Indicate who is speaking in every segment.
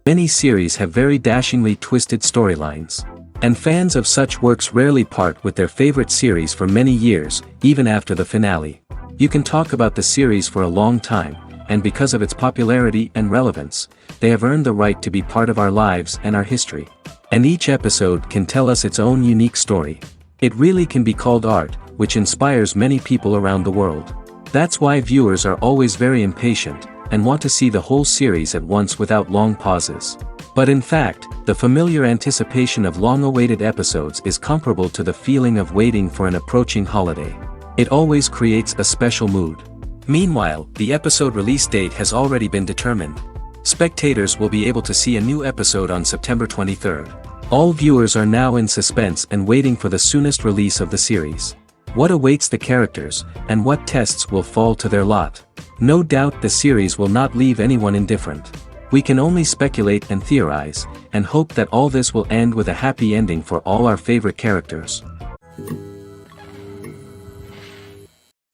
Speaker 1: Many series have very dashingly twisted storylines. And fans of such works rarely part with their favorite series for many years, even after the finale. You can talk about the series for a long time, and because of its popularity and relevance, they have earned the right to be part of our lives and our history. And each episode can tell us its own unique story. It really can be called art, which inspires many people around the world. That's why viewers are always very impatient, and want to see the whole series at once without long pauses. But in fact, the familiar anticipation of long-awaited episodes is comparable to the feeling of waiting for an approaching holiday. It always creates a special mood. Meanwhile, the episode release date has already been determined. Spectators will be able to see a new episode on September 23rd. All viewers are now in suspense and waiting for the soonest release of the series. What awaits the characters, and what tests will fall to their lot? No doubt the series will not leave anyone indifferent. We can only speculate and theorize, and hope that all this will end with a happy ending for all our favorite characters.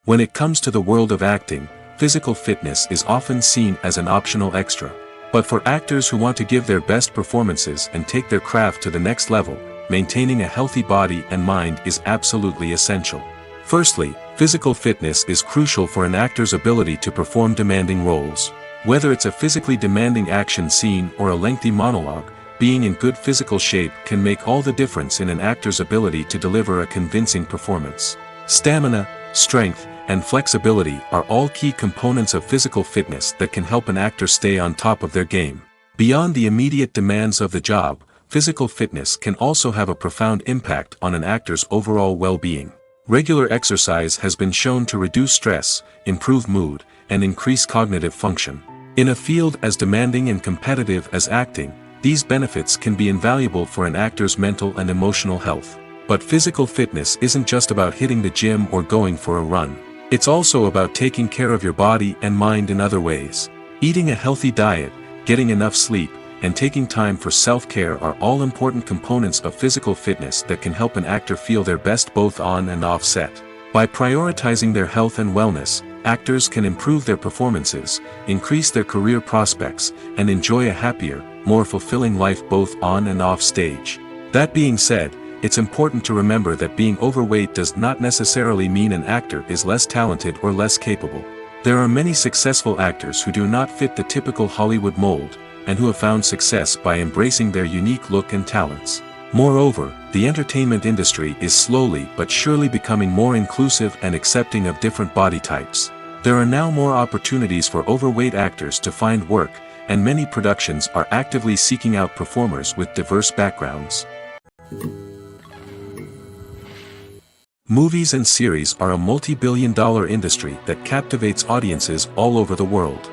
Speaker 1: When it comes to the world of acting, physical fitness is often seen as an optional extra. But for actors who want to give their best performances and take their craft to the next level, maintaining a healthy body and mind is absolutely essential. Firstly, physical fitness is crucial for an actor's ability to perform demanding roles. Whether it's a physically demanding action scene or a lengthy monologue, being in good physical shape can make all the difference in an actor's ability to deliver a convincing performance. Stamina, strength, and flexibility are all key components of physical fitness that can help an actor stay on top of their game. Beyond the immediate demands of the job, physical fitness can also have a profound impact on an actor's overall well-being. Regular exercise has been shown to reduce stress, improve mood, and increase cognitive function. In a field as demanding and competitive as acting, these benefits can be invaluable for an actor's mental and emotional health. But physical fitness isn't just about hitting the gym or going for a run. It's also about taking care of your body and mind in other ways. Eating a healthy diet, getting enough sleep, and taking time for self-care are all important components of physical fitness that can help an actor feel their best both on and off set. By prioritizing their health and wellness, actors can improve their performances, increase their career prospects, and enjoy a happier, more fulfilling life both on and off stage. That being said, it's important to remember that being overweight does not necessarily mean an actor is less talented or less capable. There are many successful actors who do not fit the typical Hollywood mold, and who have found success by embracing their unique look and talents. Moreover, the entertainment industry is slowly but surely becoming more inclusive and accepting of different body types. There are now more opportunities for overweight actors to find work, and many productions are actively seeking out performers with diverse backgrounds. Movies and series are a multi-billion-dollar industry that captivates audiences all over the world.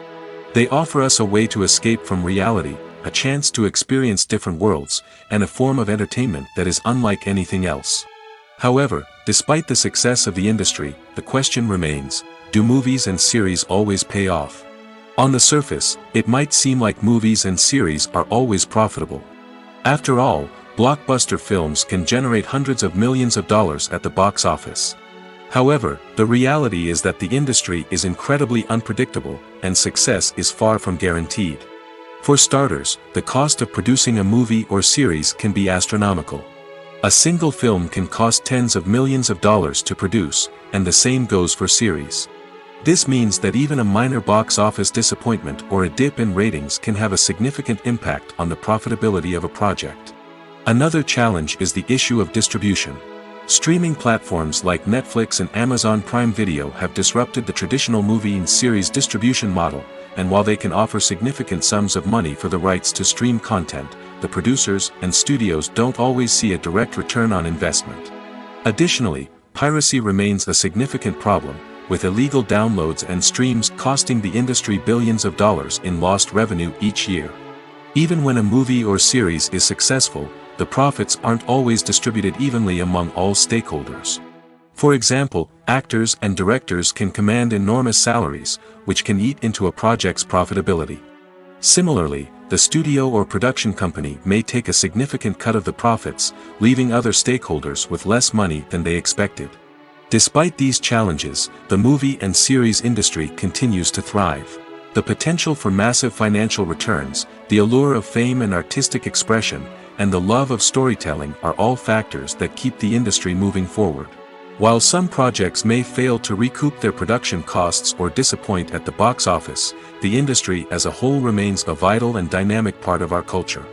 Speaker 1: They offer us a way to escape from reality, a chance to experience different worlds, and a form of entertainment that is unlike anything else. However, despite the success of the industry, the question remains, do movies and series always pay off? On the surface, it might seem like movies and series are always profitable. After all, blockbuster films can generate hundreds of millions of dollars at the box office. However, the reality is that the industry is incredibly unpredictable, and success is far from guaranteed. For starters, the cost of producing a movie or series can be astronomical. A single film can cost tens of millions of dollars to produce, and the same goes for series. This means that even a minor box office disappointment or a dip in ratings can have a significant impact on the profitability of a project. Another challenge is the issue of distribution. Streaming platforms like Netflix and Amazon Prime Video have disrupted the traditional movie and series distribution model, and while they can offer significant sums of money for the rights to stream content, the producers and studios don't always see a direct return on investment. Additionally, piracy remains a significant problem, with illegal downloads and streams costing the industry billions of dollars in lost revenue each year. Even when a movie or series is successful, the profits aren't always distributed evenly among all stakeholders. For example, actors and directors can command enormous salaries, which can eat into a project's profitability. Similarly, the studio or production company may take a significant cut of the profits, leaving other stakeholders with less money than they expected. Despite these challenges, the movie and series industry continues to thrive. The potential for massive financial returns, the allure of fame and artistic expression, and the love of storytelling are all factors that keep the industry moving forward. While some projects may fail to recoup their production costs or disappoint at the box office, the industry as a whole remains a vital and dynamic part of our culture.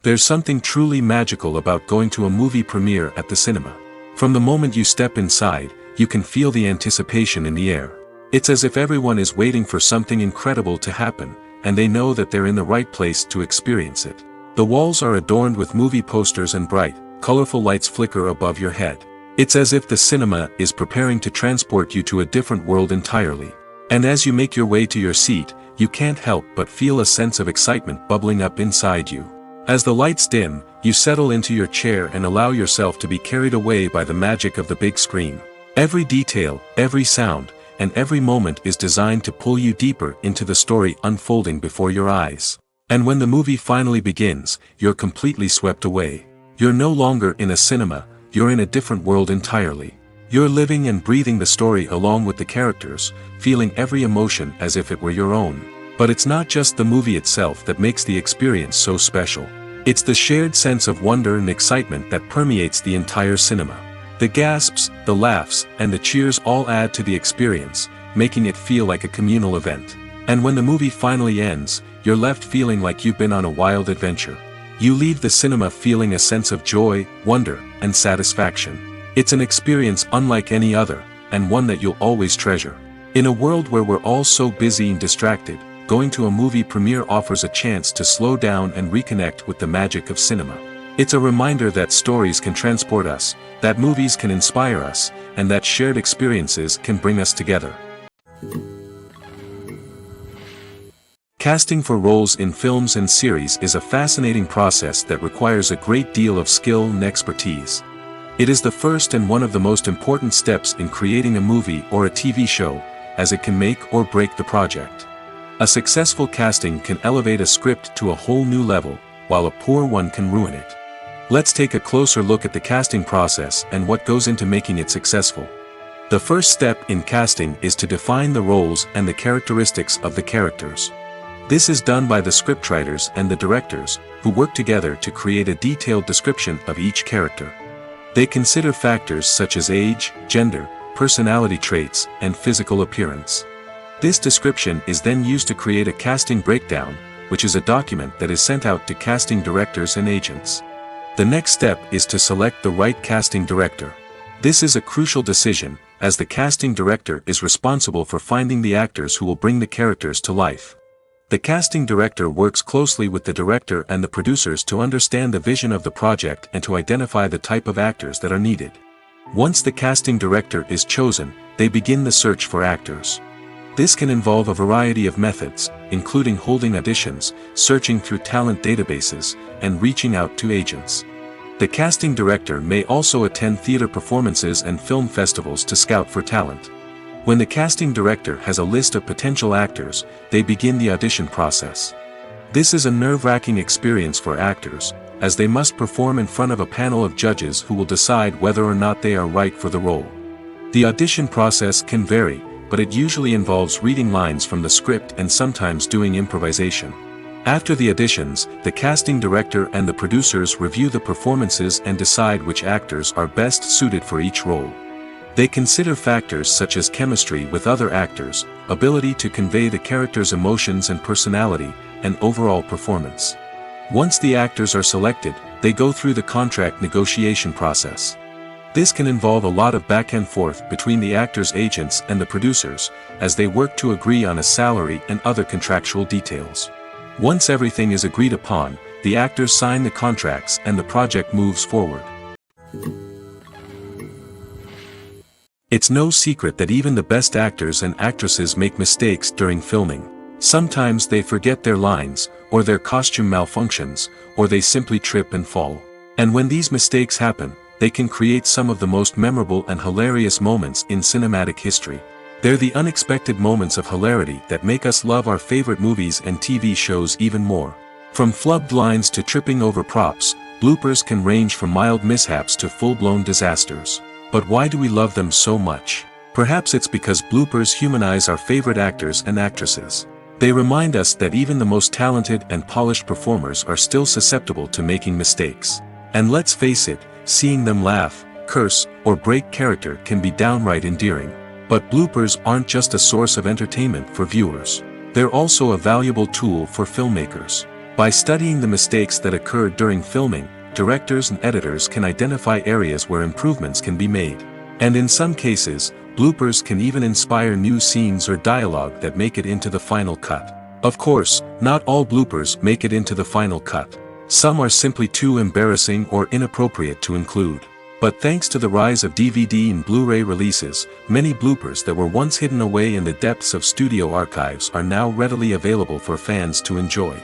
Speaker 1: There's something truly magical about going to a movie premiere at the cinema. From the moment you step inside, you can feel the anticipation in the air. It's as if everyone is waiting for something incredible to happen, and they know that they're in the right place to experience it. The walls are adorned with movie posters and bright, colorful lights flicker above your head. It's as if the cinema is preparing to transport you to a different world entirely. And as you make your way to your seat, you can't help but feel a sense of excitement bubbling up inside you. As the lights dim, you settle into your chair and allow yourself to be carried away by the magic of the big screen. Every detail, every sound, and every moment is designed to pull you deeper into the story unfolding before your eyes. And when the movie finally begins, you're completely swept away. You're no longer in a cinema, you're in a different world entirely. You're living and breathing the story along with the characters, feeling every emotion as if it were your own. But it's not just the movie itself that makes the experience so special. It's the shared sense of wonder and excitement that permeates the entire cinema. The gasps, the laughs, and the cheers all add to the experience, making it feel like a communal event. And when the movie finally ends, you're left feeling like you've been on a wild adventure. You leave the cinema feeling a sense of joy, wonder, and satisfaction. It's an experience unlike any other, and one that you'll always treasure. In a world where we're all so busy and distracted, going to a movie premiere offers a chance to slow down and reconnect with the magic of cinema. It's a reminder that stories can transport us, that movies can inspire us, and that shared experiences can bring us together. Casting for roles in films and series is a fascinating process that requires a great deal of skill and expertise. It is the first and one of the most important steps in creating a movie or a TV show, as it can make or break the project. A successful casting can elevate a script to a whole new level, while a poor one can ruin it. Let's take a closer look at the casting process and what goes into making it successful. The first step in casting is to define the roles and the characteristics of the characters. This is done by the scriptwriters and the directors, who work together to create a detailed description of each character. They consider factors such as age, gender, personality traits, and physical appearance. This description is then used to create a casting breakdown, which is a document that is sent out to casting directors and agents. The next step is to select the right casting director. This is a crucial decision, as the casting director is responsible for finding the actors who will bring the characters to life. The casting director works closely with the director and the producers to understand the vision of the project and to identify the type of actors that are needed. Once the casting director is chosen, they begin the search for actors. This can involve a variety of methods, including holding auditions, searching through talent databases, and reaching out to agents. The casting director may also attend theater performances and film festivals to scout for talent. When the casting director has a list of potential actors, they begin the audition process. This is a nerve-wracking experience for actors, as they must perform in front of a panel of judges who will decide whether or not they are right for the role. The audition process can vary, but it usually involves reading lines from the script and sometimes doing improvisation. After the auditions, the casting director and the producers review the performances and decide which actors are best suited for each role. They consider factors such as chemistry with other actors, ability to convey the character's emotions and personality, and overall performance. Once the actors are selected, they go through the contract negotiation process. This can involve a lot of back and forth between the actors' agents and the producers, as they work to agree on a salary and other contractual details. Once everything is agreed upon, the actors sign the contracts and the project moves forward. It's no secret that even the best actors and actresses make mistakes during filming. Sometimes they forget their lines, or their costume malfunctions, or they simply trip and fall. And when these mistakes happen, they can create some of the most memorable and hilarious moments in cinematic history. They're the unexpected moments of hilarity that make us love our favorite movies and TV shows even more. From flubbed lines to tripping over props, bloopers can range from mild mishaps to full-blown disasters. But why do we love them so much? Perhaps it's because bloopers humanize our favorite actors and actresses. They remind us that even the most talented and polished performers are still susceptible to making mistakes. And let's face it, seeing them laugh, curse, or break character can be downright endearing. But bloopers aren't just a source of entertainment for viewers. They're also a valuable tool for filmmakers. By studying the mistakes that occurred during filming, directors and editors can identify areas where improvements can be made. And in some cases, bloopers can even inspire new scenes or dialogue that make it into the final cut. Of course, not all bloopers make it into the final cut. Some are simply too embarrassing or inappropriate to include. But thanks to the rise of DVD and Blu-ray releases, many bloopers that were once hidden away in the depths of studio archives are now readily available for fans to enjoy.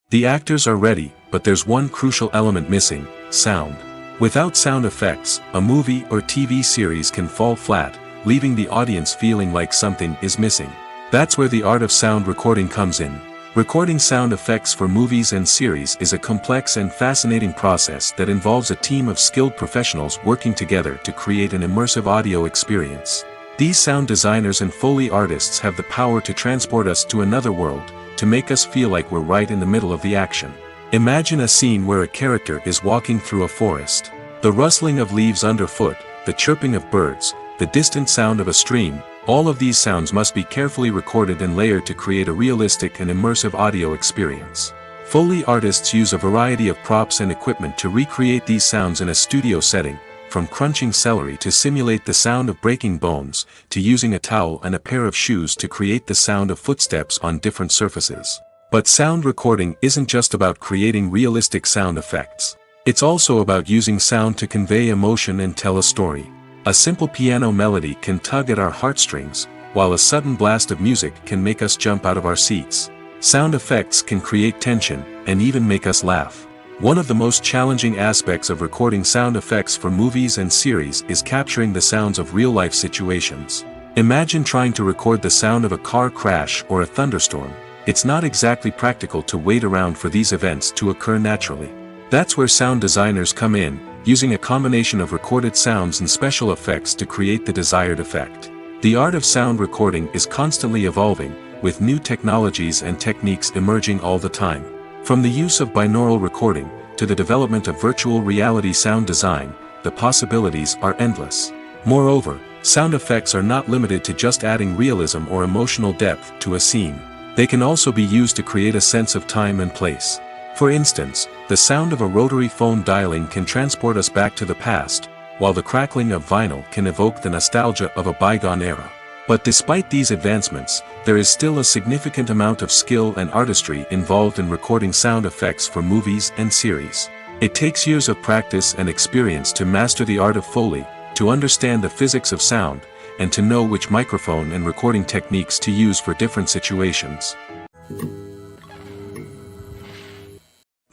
Speaker 1: The actors are ready, but there's one crucial element missing: sound. Without sound effects, a movie or TV series can fall flat, leaving the audience feeling like something is missing. That's where the art of sound recording comes in. Recording sound effects for movies and series is a complex and fascinating process that involves a team of skilled professionals working together to create an immersive audio experience. These sound designers and Foley artists have the power to transport us to another world, to make us feel like we're right in the middle of the action. Imagine a scene where a character is walking through a forest. The rustling of leaves underfoot, the chirping of birds, the distant sound of a stream, all of these sounds must be carefully recorded and layered to create a realistic and immersive audio experience. Foley artists use a variety of props and equipment to recreate these sounds in a studio setting, from crunching celery to simulate the sound of breaking bones, to using a towel and a pair of shoes to create the sound of footsteps on different surfaces. But sound recording isn't just about creating realistic sound effects. It's also about using sound to convey emotion and tell a story. A simple piano melody can tug at our heartstrings, while a sudden blast of music can make us jump out of our seats. Sound effects can create tension, and even make us laugh. One of the most challenging aspects of recording sound effects for movies and series is capturing the sounds of real-life situations. Imagine trying to record the sound of a car crash or a thunderstorm. It's not exactly practical to wait around for these events to occur naturally. That's where sound designers come in, using a combination of recorded sounds and special effects to create the desired effect. The art of sound recording is constantly evolving, with new technologies and techniques emerging all the time. From the use of binaural recording, to the development of virtual reality sound design, the possibilities are endless. Moreover, sound effects are not limited to just adding realism or emotional depth to a scene. They can also be used to create a sense of time and place. For instance, the sound of a rotary phone dialing can transport us back to the past, while the crackling of vinyl can evoke the nostalgia of a bygone era. But despite these advancements, there is still a significant amount of skill and artistry involved in recording sound effects for movies and series. It takes years of practice and experience to master the art of Foley, to understand the physics of sound, and to know which microphone and recording techniques to use for different situations.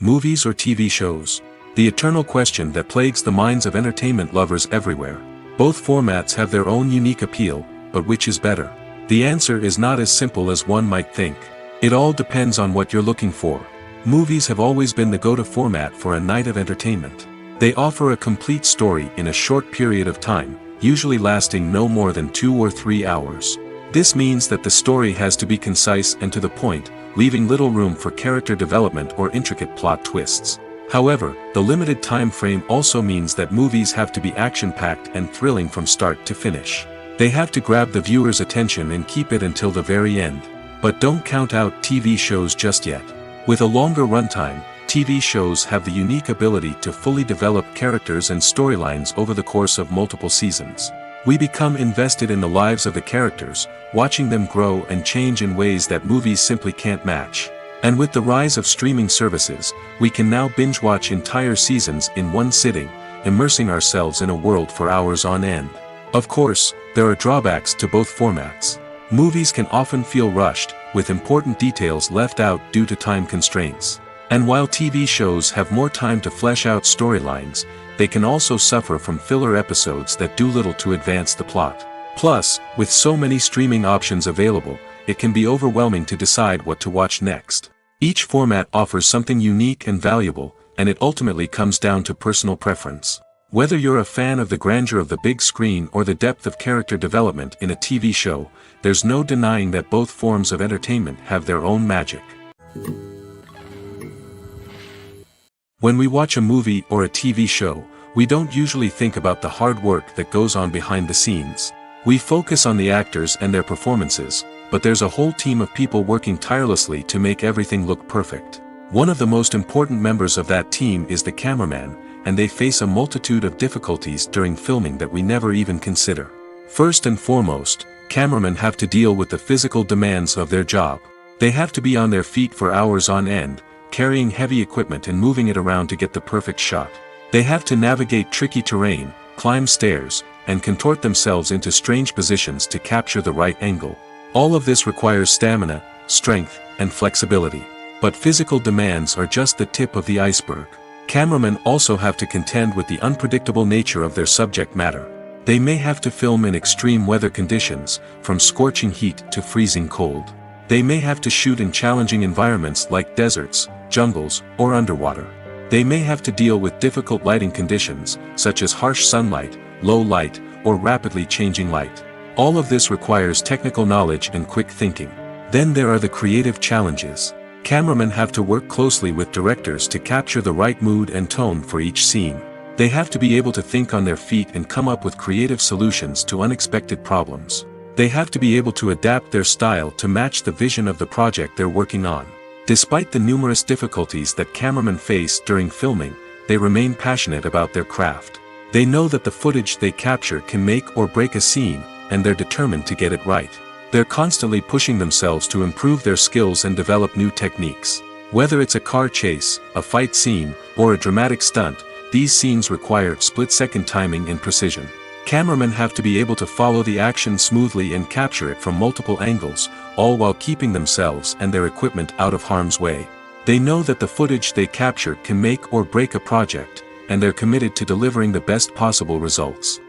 Speaker 1: Movies or TV shows? The eternal question that plagues the minds of entertainment lovers everywhere. Both formats have their own unique appeal, but which is better? The answer is not as simple as one might think. It all depends on what you're looking for. Movies have always been the go-to format for a night of entertainment. They offer a complete story in a short period of time, usually lasting no more than 2 or 3 hours. This means that the story has to be concise and to the point, leaving little room for character development or intricate plot twists. However, the limited time frame also means that movies have to be action-packed and thrilling from start to finish. They have to grab the viewer's attention and keep it until the very end. But don't count out TV shows just yet. With a longer runtime, TV shows have the unique ability to fully develop characters and storylines over the course of multiple seasons. We become invested in the lives of the characters, watching them grow and change in ways that movies simply can't match. And with the rise of streaming services, we can now binge-watch entire seasons in one sitting, immersing ourselves in a world for hours on end. Of course, there are drawbacks to both formats. Movies can often feel rushed, with important details left out due to time constraints. And while TV shows have more time to flesh out storylines, they can also suffer from filler episodes that do little to advance the plot. Plus, with so many streaming options available, it can be overwhelming to decide what to watch next. Each format offers something unique and valuable, and it ultimately comes down to personal preference. Whether you're a fan of the grandeur of the big screen or the depth of character development in a TV show, there's no denying that both forms of entertainment have their own magic. When we watch a movie or a TV show, we don't usually think about the hard work that goes on behind the scenes. We focus on the actors and their performances, but there's a whole team of people working tirelessly to make everything look perfect. One of the most important members of that team is the cameraman, and they face a multitude of difficulties during filming that we never even consider. First and foremost, cameramen have to deal with the physical demands of their job. They have to be on their feet for hours on end, carrying heavy equipment and moving it around to get the perfect shot. They have to navigate tricky terrain, climb stairs, and contort themselves into strange positions to capture the right angle. All of this requires stamina, strength, and flexibility. But physical demands are just the tip of the iceberg. Cameramen also have to contend with the unpredictable nature of their subject matter. They may have to film in extreme weather conditions, from scorching heat to freezing cold. They may have to shoot in challenging environments like deserts, jungles, or underwater. They may have to deal with difficult lighting conditions, such as harsh sunlight, low light, or rapidly changing light. All of this requires technical knowledge and quick thinking. Then there are the creative challenges. Cameramen have to work closely with directors to capture the right mood and tone for each scene. They have to be able to think on their feet and come up with creative solutions to unexpected problems. They have to be able to adapt their style to match the vision of the project they're working on. Despite the numerous difficulties that cameramen face during filming, they remain passionate about their craft. They know that the footage they capture can make or break a scene, and they're determined to get it right. They're constantly pushing themselves to improve their skills and develop new techniques. Whether it's a car chase, a fight scene, or a dramatic stunt, these scenes require split-second timing and precision. Cameramen have to be able to follow the action smoothly and capture it from multiple angles, all while keeping themselves and their equipment out of harm's way. They know that the footage they capture can make or break a project, and they're committed to delivering the best possible results.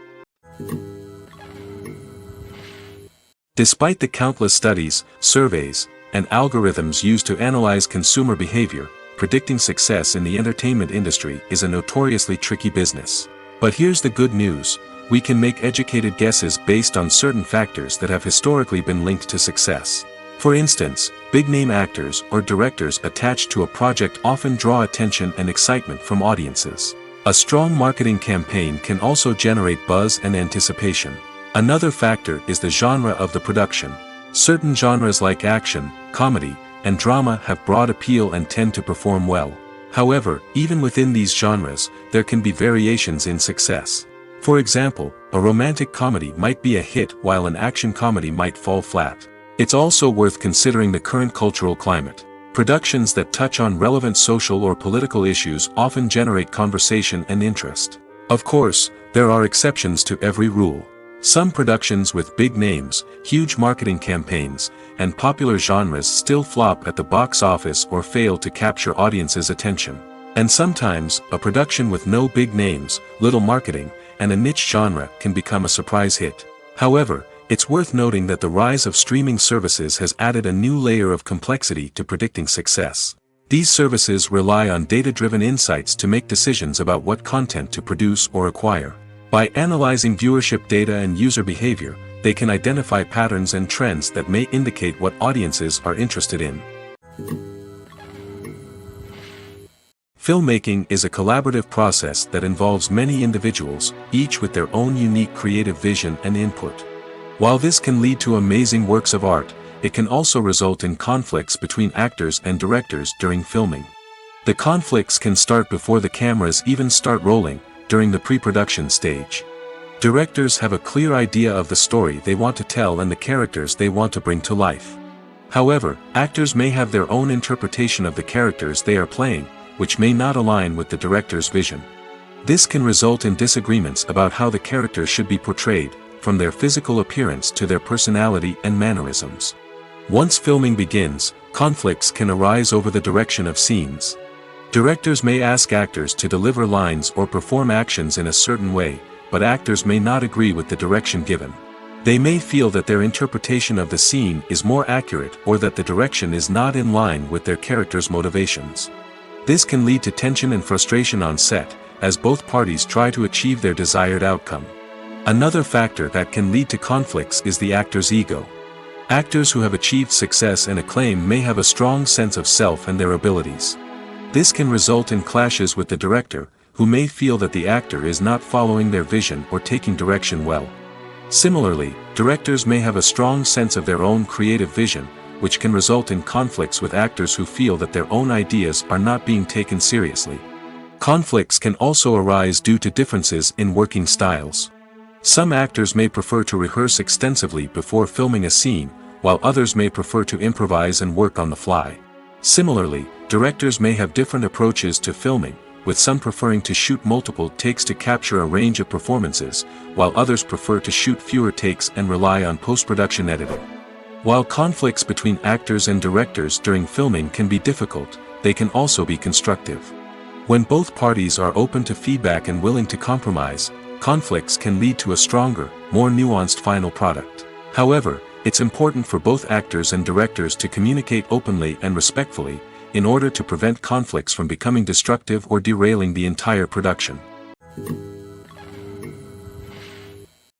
Speaker 1: Despite the countless studies, surveys, and algorithms used to analyze consumer behavior, predicting success in the entertainment industry is a notoriously tricky business. But here's the good news: we can make educated guesses based on certain factors that have historically been linked to success. For instance, big-name actors or directors attached to a project often draw attention and excitement from audiences. A strong marketing campaign can also generate buzz and anticipation. Another factor is the genre of the production. Certain genres like action, comedy, and drama have broad appeal and tend to perform well. However, even within these genres, there can be variations in success. For example, a romantic comedy might be a hit while an action comedy might fall flat. It's also worth considering the current cultural climate. Productions that touch on relevant social or political issues often generate conversation and interest. Of course, there are exceptions to every rule. Some productions with big names, huge marketing campaigns, and popular genres still flop at the box office or fail to capture audiences' attention. And sometimes, a production with no big names, little marketing, and a niche genre can become a surprise hit. However, it's worth noting that the rise of streaming services has added a new layer of complexity to predicting success. These services rely on data-driven insights to make decisions about what content to produce or acquire. By analyzing viewership data and user behavior, they can identify patterns and trends that may indicate what audiences are interested in. Filmmaking is a collaborative process that involves many individuals, each with their own unique creative vision and input. While this can lead to amazing works of art, it can also result in conflicts between actors and directors during filming. The conflicts can start before the cameras even start rolling, during the pre-production stage. Directors have a clear idea of the story they want to tell and the characters they want to bring to life. However, actors may have their own interpretation of the characters they are playing, which may not align with the director's vision. This can result in disagreements about how the characters should be portrayed, from their physical appearance to their personality and mannerisms. Once filming begins, conflicts can arise over the direction of scenes. Directors may ask actors to deliver lines or perform actions in a certain way, but actors may not agree with the direction given. They may feel that their interpretation of the scene is more accurate or that the direction is not in line with their character's motivations. This can lead to tension and frustration on set, as both parties try to achieve their desired outcome. Another factor that can lead to conflicts is the actor's ego. Actors who have achieved success and acclaim may have a strong sense of self and their abilities. This can result in clashes with the director, who may feel that the actor is not following their vision or taking direction well. Similarly, directors may have a strong sense of their own creative vision, which can result in conflicts with actors who feel that their own ideas are not being taken seriously. Conflicts can also arise due to differences in working styles. Some actors may prefer to rehearse extensively before filming a scene, while others may prefer to improvise and work on the fly. Similarly, directors may have different approaches to filming, with some preferring to shoot multiple takes to capture a range of performances, while others prefer to shoot fewer takes and rely on post-production editing. While conflicts between actors and directors during filming can be difficult, they can also be constructive. When both parties are open to feedback and willing to compromise, conflicts can lead to a stronger, more nuanced final product. However, it's important for both actors and directors to communicate openly and respectfully, in order to prevent conflicts from becoming destructive or derailing the entire production.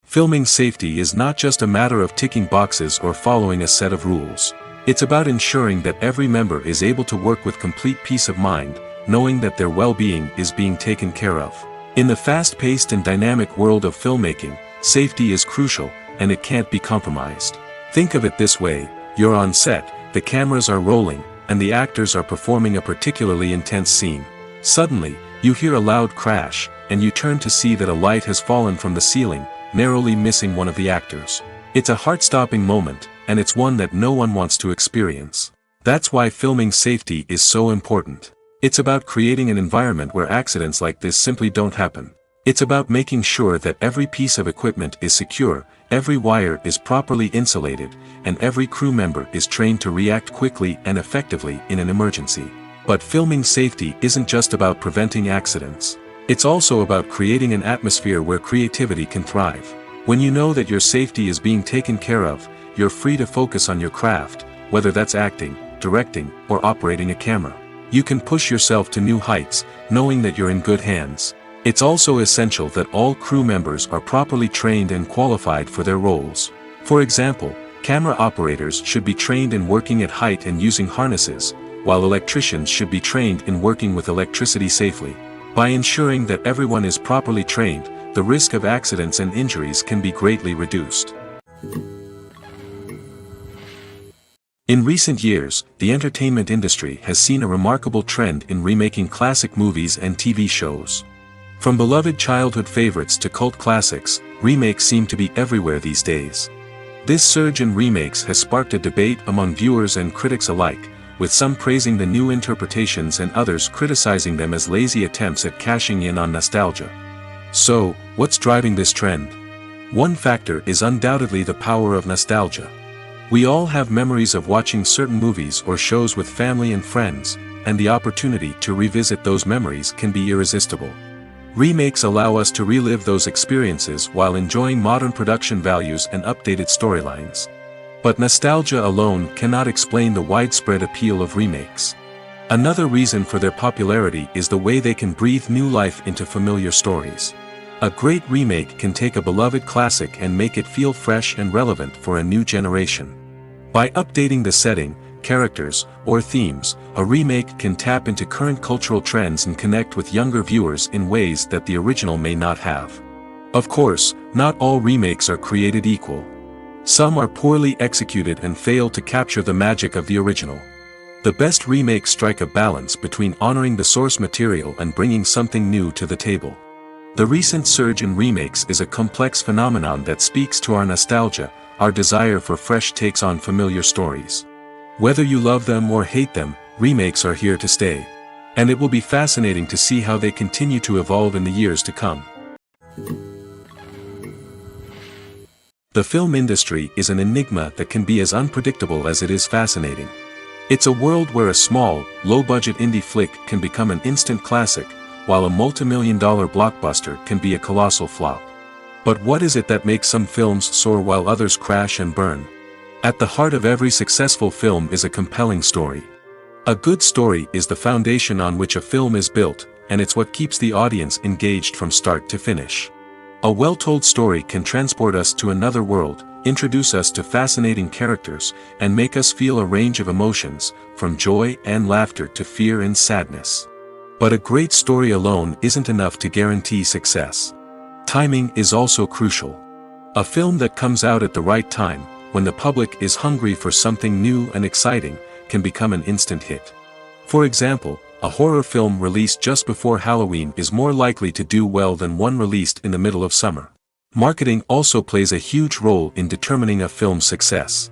Speaker 1: Filming safety is not just a matter of ticking boxes or following a set of rules. It's about ensuring that every member is able to work with complete peace of mind, knowing that their well-being is being taken care of. In the fast-paced and dynamic world of filmmaking, safety is crucial, and it can't be compromised. Think of it this way: you're on set, the cameras are rolling, and the actors are performing a particularly intense scene. Suddenly, you hear a loud crash, and you turn to see that a light has fallen from the ceiling, narrowly missing one of the actors. It's a heart-stopping moment, and it's one that no one wants to experience. That's why filming safety is so important. It's about creating an environment where accidents like this simply don't happen. It's about making sure that every piece of equipment is secure, every wire is properly insulated, and every crew member is trained to react quickly and effectively in an emergency. But filming safety isn't just about preventing accidents. It's also about creating an atmosphere where creativity can thrive. When you know that your safety is being taken care of, you're free to focus on your craft, whether that's acting, directing, or operating a camera. You can push yourself to new heights, knowing that you're in good hands. It's also essential that all crew members are properly trained and qualified for their roles. For example, camera operators should be trained in working at height and using harnesses, while electricians should be trained in working with electricity safely. By ensuring that everyone is properly trained, the risk of accidents and injuries can be greatly reduced. In recent years, the entertainment industry has seen a remarkable trend in remaking classic movies and TV shows. From beloved childhood favorites to cult classics, remakes seem to be everywhere these days. This surge in remakes has sparked a debate among viewers and critics alike, with some praising the new interpretations and others criticizing them as lazy attempts at cashing in on nostalgia. So, what's driving this trend? One factor is undoubtedly the power of nostalgia. We all have memories of watching certain movies or shows with family and friends, and the opportunity to revisit those memories can be irresistible. Remakes allow us to relive those experiences while enjoying modern production values and updated storylines. But nostalgia alone cannot explain the widespread appeal of remakes. Another reason for their popularity is the way they can breathe new life into familiar stories. A great remake can take a beloved classic and make it feel fresh and relevant for a new generation. By updating the setting, characters, or themes, a remake can tap into current cultural trends and connect with younger viewers in ways that the original may not have. Of course, not all remakes are created equal. Some are poorly executed and fail to capture the magic of the original. The best remakes strike a balance between honoring the source material and bringing something new to the table. The recent surge in remakes is a complex phenomenon that speaks to our nostalgia, our desire for fresh takes on familiar stories. Whether you love them or hate them, remakes are here to stay. And it will be fascinating to see how they continue to evolve in the years to come. The film industry is an enigma that can be as unpredictable as it is fascinating. It's a world where a small, low-budget indie flick can become an instant classic, while a multi-million-dollar blockbuster can be a colossal flop. But what is it that makes some films soar while others crash and burn? At the heart of every successful film is a compelling story. A good story is the foundation on which a film is built, and it's what keeps the audience engaged from start to finish. A well-told story can transport us to another world, introduce us to fascinating characters, and make us feel a range of emotions, from joy and laughter to fear and sadness. But a great story alone isn't enough to guarantee success. Timing is also crucial. A film that comes out at the right time, when the public is hungry for something new and exciting, can become an instant hit. For example, a horror film released just before Halloween is more likely to do well than one released in the middle of summer. Marketing also plays a huge role in determining a film's success.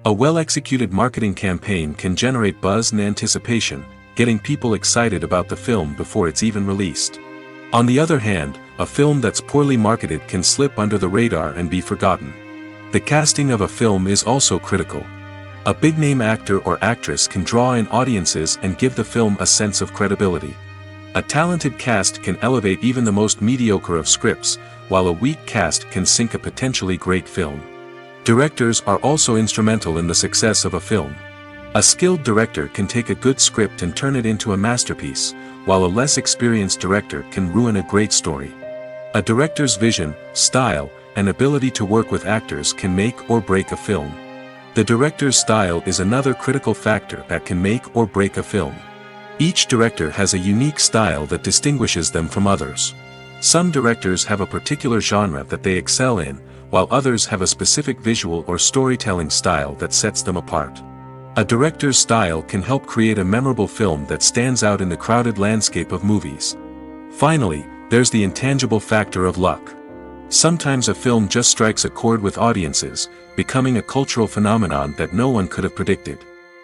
Speaker 1: A well-executed marketing campaign can generate buzz and anticipation, getting people excited about the film before it's even released. On the other hand, a film that's poorly marketed can slip under the radar and be forgotten. The casting of a film is also critical. A big-name actor or actress can draw in audiences and give the film a sense of credibility. A talented cast can elevate even the most mediocre of scripts, while a weak cast can sink a potentially great film. Directors are also instrumental in the success of a film. A skilled director can take a good script and turn it into a masterpiece, while a less experienced director can ruin a great story. A director's vision, style, and ability to work with actors can make or break a film. The director's style is another critical factor that can make or break a film. Each director has a unique style that distinguishes them from others. Some directors have a particular genre that they excel in, while others have a specific visual or storytelling style that sets them apart. A director's style can help create a memorable film that stands out in the crowded landscape of movies. Finally, there's the intangible factor of luck. Sometimes a film just strikes a chord with audiences, becoming a cultural phenomenon that no one could have predicted.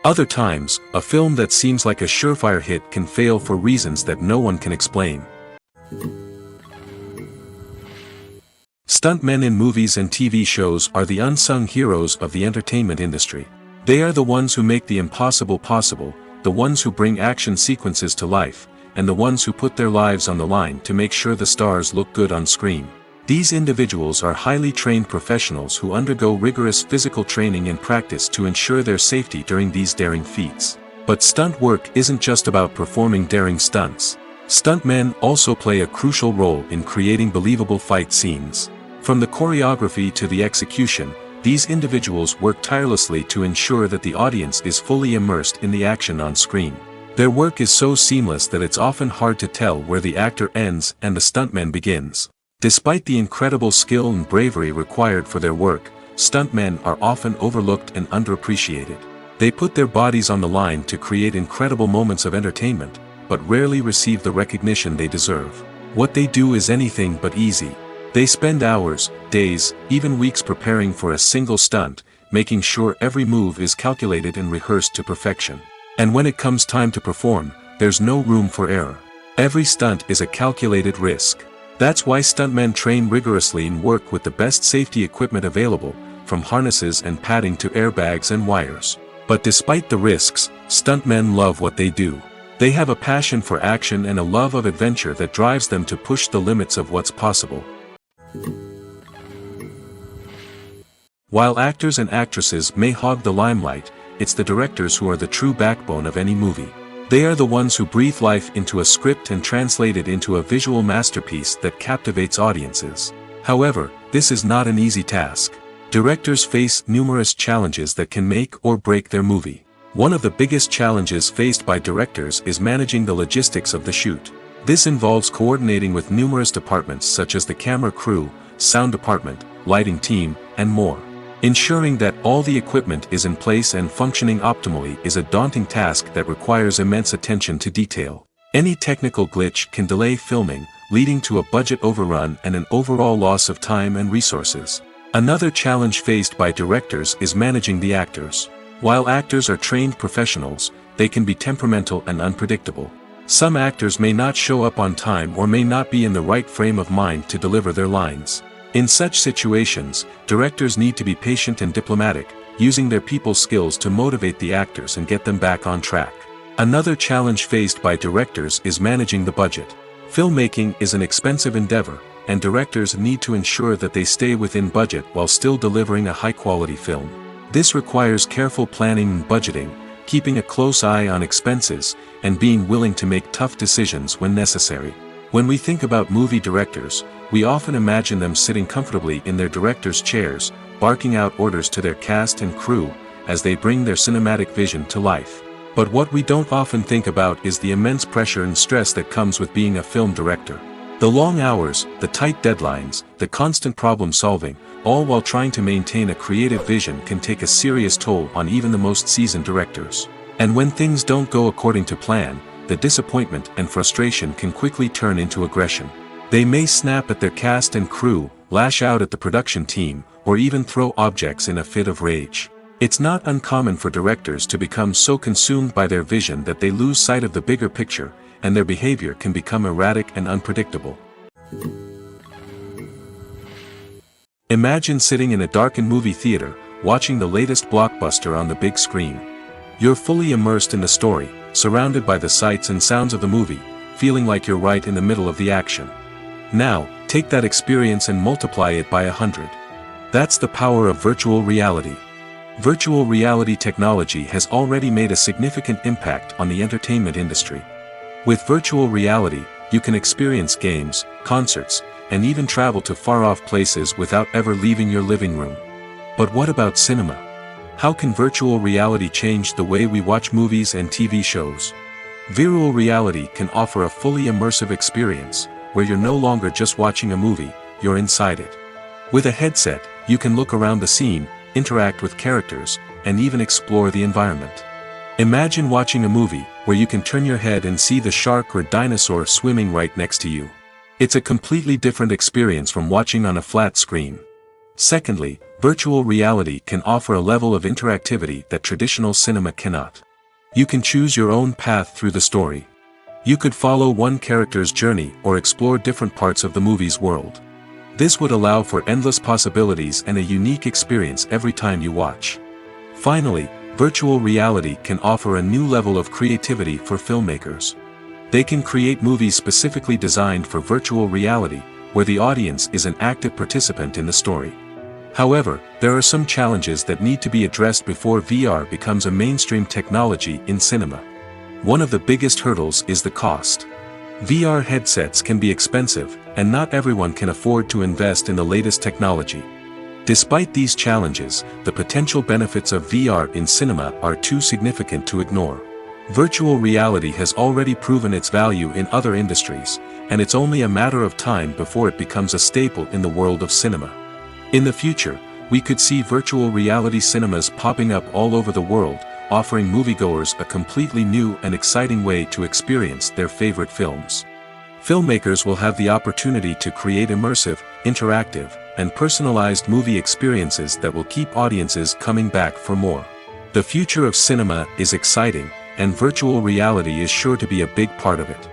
Speaker 1: Other times, a film that seems like a surefire hit can fail for reasons that no one can explain. Stuntmen in movies and TV shows are the unsung heroes of the entertainment industry. They are the ones who make the impossible possible, the ones who bring action sequences to life, and the ones who put their lives on the line to make sure the stars look good on screen. These individuals are highly trained professionals who undergo rigorous physical training and practice to ensure their safety during these daring feats. But stunt work isn't just about performing daring stunts. Stuntmen also play a crucial role in creating believable fight scenes. From the choreography to the execution, these individuals work tirelessly to ensure that the audience is fully immersed in the action on screen. Their work is so seamless that it's often hard to tell where the actor ends and the stuntman begins. Despite the incredible skill and bravery required for their work, stuntmen are often overlooked and underappreciated. They put their bodies on the line to create incredible moments of entertainment, but rarely receive the recognition they deserve. What they do is anything but easy. They spend hours, days, even weeks preparing for a single stunt, making sure every move is calculated and rehearsed to perfection. And when it comes time to perform, there's no room for error. Every stunt is a calculated risk. That's why stuntmen train rigorously and work with the best safety equipment available, from harnesses and padding to airbags and wires. But despite the risks, stuntmen love what they do. They have a passion for action and a love of adventure that drives them to push the limits of what's possible. While actors and actresses may hog the limelight, it's the directors who are the true backbone of any movie. They are the ones who breathe life into a script and translate it into a visual masterpiece that captivates audiences. However, this is not an easy task. Directors face numerous challenges that can make or break their movie. One of the biggest challenges faced by directors is managing the logistics of the shoot. This involves coordinating with numerous departments such as the camera crew, sound department, lighting team, and more. Ensuring that all the equipment is in place and functioning optimally is a daunting task that requires immense attention to detail. Any technical glitch can delay filming, leading to a budget overrun and an overall loss of time and resources. Another challenge faced by directors is managing the actors. While actors are trained professionals, they can be temperamental and unpredictable. Some actors may not show up on time or may not be in the right frame of mind to deliver their lines. In such situations, directors need to be patient and diplomatic, using their people skills to motivate the actors and get them back on track. Another challenge faced by directors is managing the budget. Filmmaking is an expensive endeavor, and directors need to ensure that they stay within budget while still delivering a high-quality film. This requires careful planning and budgeting, keeping a close eye on expenses, and being willing to make tough decisions when necessary. When we think about movie directors, we often imagine them sitting comfortably in their director's chairs, barking out orders to their cast and crew, as they bring their cinematic vision to life. But what we don't often think about is the immense pressure and stress that comes with being a film director. The long hours, the tight deadlines, the constant problem solving, all while trying to maintain a creative vision can take a serious toll on even the most seasoned directors. And when things don't go according to plan, the disappointment and frustration can quickly turn into aggression. They may snap at their cast and crew, lash out at the production team, or even throw objects in a fit of rage. It's not uncommon for directors to become so consumed by their vision that they lose sight of the bigger picture, and their behavior can become erratic and unpredictable. Imagine sitting in a darkened movie theater, watching the latest blockbuster on the big screen. You're fully immersed in the story, surrounded by the sights and sounds of the movie, feeling like you're right in the middle of the action. Now, take that experience and multiply it by 100. That's the power of virtual reality. Virtual reality technology has already made a significant impact on the entertainment industry. With virtual reality, you can experience games, concerts, and even travel to far-off places without ever leaving your living room. But what about cinema? How can virtual reality change the way we watch movies and TV shows? Virtual reality can offer a fully immersive experience, where you're no longer just watching a movie, you're inside it. With a headset, you can look around the scene, interact with characters, and even explore the environment. Imagine watching a movie where you can turn your head and see the shark or dinosaur swimming right next to you. It's a completely different experience from watching on a flat screen. Secondly, virtual reality can offer a level of interactivity that traditional cinema cannot. You can choose your own path through the story. You could follow one character's journey or explore different parts of the movie's world. This would allow for endless possibilities and a unique experience every time you watch. Finally, virtual reality can offer a new level of creativity for filmmakers. They can create movies specifically designed for virtual reality, where the audience is an active participant in the story. However, there are some challenges that need to be addressed before VR becomes a mainstream technology in cinema. One of the biggest hurdles is the cost. VR headsets can be expensive, and not everyone can afford to invest in the latest technology. Despite these challenges, the potential benefits of VR in cinema are too significant to ignore. Virtual reality has already proven its value in other industries, and it's only a matter of time before it becomes a staple in the world of cinema. In the future, we could see virtual reality cinemas popping up all over the world, offering moviegoers a completely new and exciting way to experience their favorite films. Filmmakers will have the opportunity to create immersive, interactive, and personalized movie experiences that will keep audiences coming back for more. The future of cinema is exciting, and virtual reality is sure to be a big part of it.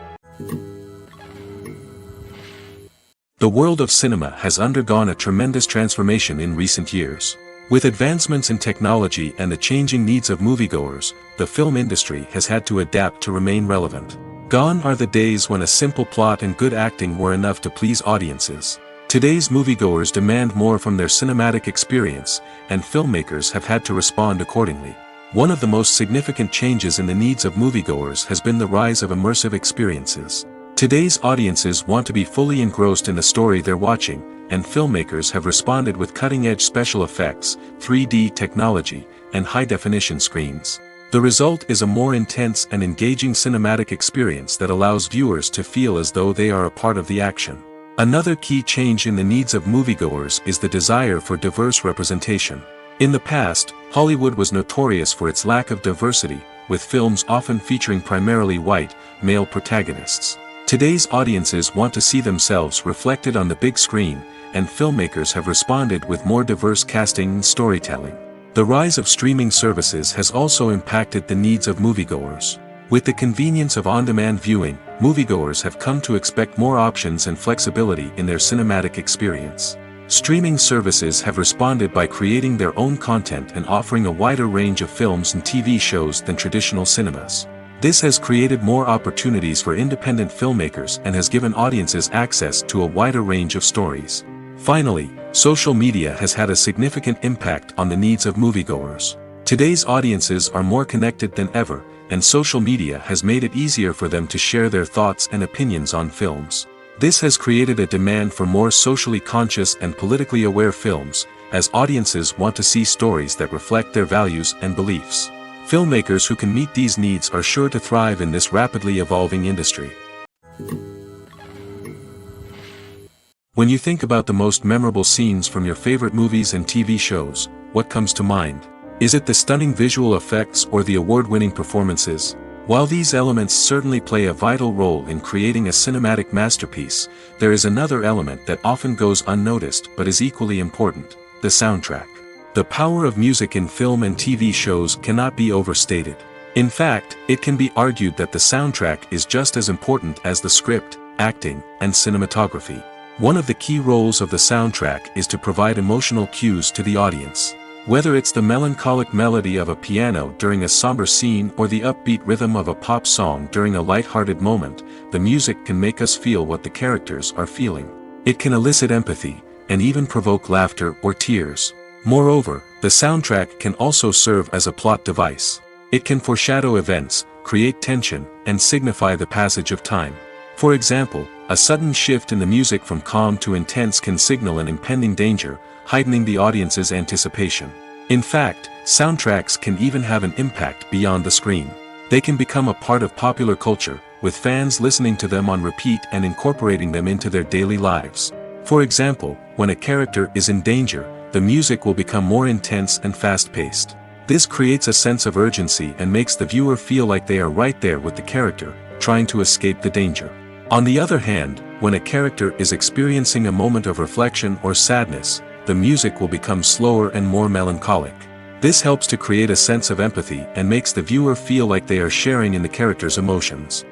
Speaker 1: The world of cinema has undergone a tremendous transformation in recent years. With advancements in technology and the changing needs of moviegoers, the film industry has had to adapt to remain relevant. Gone are the days when a simple plot and good acting were enough to please audiences. Today's moviegoers demand more from their cinematic experience, and filmmakers have had to respond accordingly. One of the most significant changes in the needs of moviegoers has been the rise of immersive experiences. Today's audiences want to be fully engrossed in the story they're watching, and filmmakers have responded with cutting-edge special effects, 3D technology, and high-definition screens. The result is a more intense and engaging cinematic experience that allows viewers to feel as though they are a part of the action. Another key change in the needs of moviegoers is the desire for diverse representation. In the past, Hollywood was notorious for its lack of diversity, with films often featuring primarily white, male protagonists. Today's audiences want to see themselves reflected on the big screen, and filmmakers have responded with more diverse casting and storytelling. The rise of streaming services has also impacted the needs of moviegoers. With the convenience of on-demand viewing, moviegoers have come to expect more options and flexibility in their cinematic experience. Streaming services have responded by creating their own content and offering a wider range of films and TV shows than traditional cinemas. This has created more opportunities for independent filmmakers and has given audiences access to a wider range of stories. Finally, social media has had a significant impact on the needs of moviegoers. Today's audiences are more connected than ever, and social media has made it easier for them to share their thoughts and opinions on films. This has created a demand for more socially conscious and politically aware films, as audiences want to see stories that reflect their values and beliefs. Filmmakers who can meet these needs are sure to thrive in this rapidly evolving industry. When you think about the most memorable scenes from your favorite movies and TV shows, what comes to mind? Is it the stunning visual effects or the award-winning performances? While these elements certainly play a vital role in creating a cinematic masterpiece, there is another element that often goes unnoticed but is equally important: the soundtrack. The power of music in film and TV shows cannot be overstated. In fact, it can be argued that the soundtrack is just as important as the script, acting, and cinematography. One of the key roles of the soundtrack is to provide emotional cues to the audience. Whether it's the melancholic melody of a piano during a somber scene or the upbeat rhythm of a pop song during a light-hearted moment, the music can make us feel what the characters are feeling. It can elicit empathy, and even provoke laughter or tears. Moreover, the soundtrack can also serve as a plot device. It can foreshadow events, create tension, and signify the passage of time. For example, a sudden shift in the music from calm to intense can signal an impending danger, heightening the audience's anticipation. In fact, soundtracks can even have an impact beyond the screen. They can become a part of popular culture, with fans listening to them on repeat and incorporating them into their daily lives. For example, when a character is in danger, the music will become more intense and fast-paced. This creates a sense of urgency and makes the viewer feel like they are right there with the character, trying to escape the danger. On the other hand, when a character is experiencing a moment of reflection or sadness, the music will become slower and more melancholic. This helps to create a sense of empathy and makes the viewer feel like they are sharing in the character's emotions.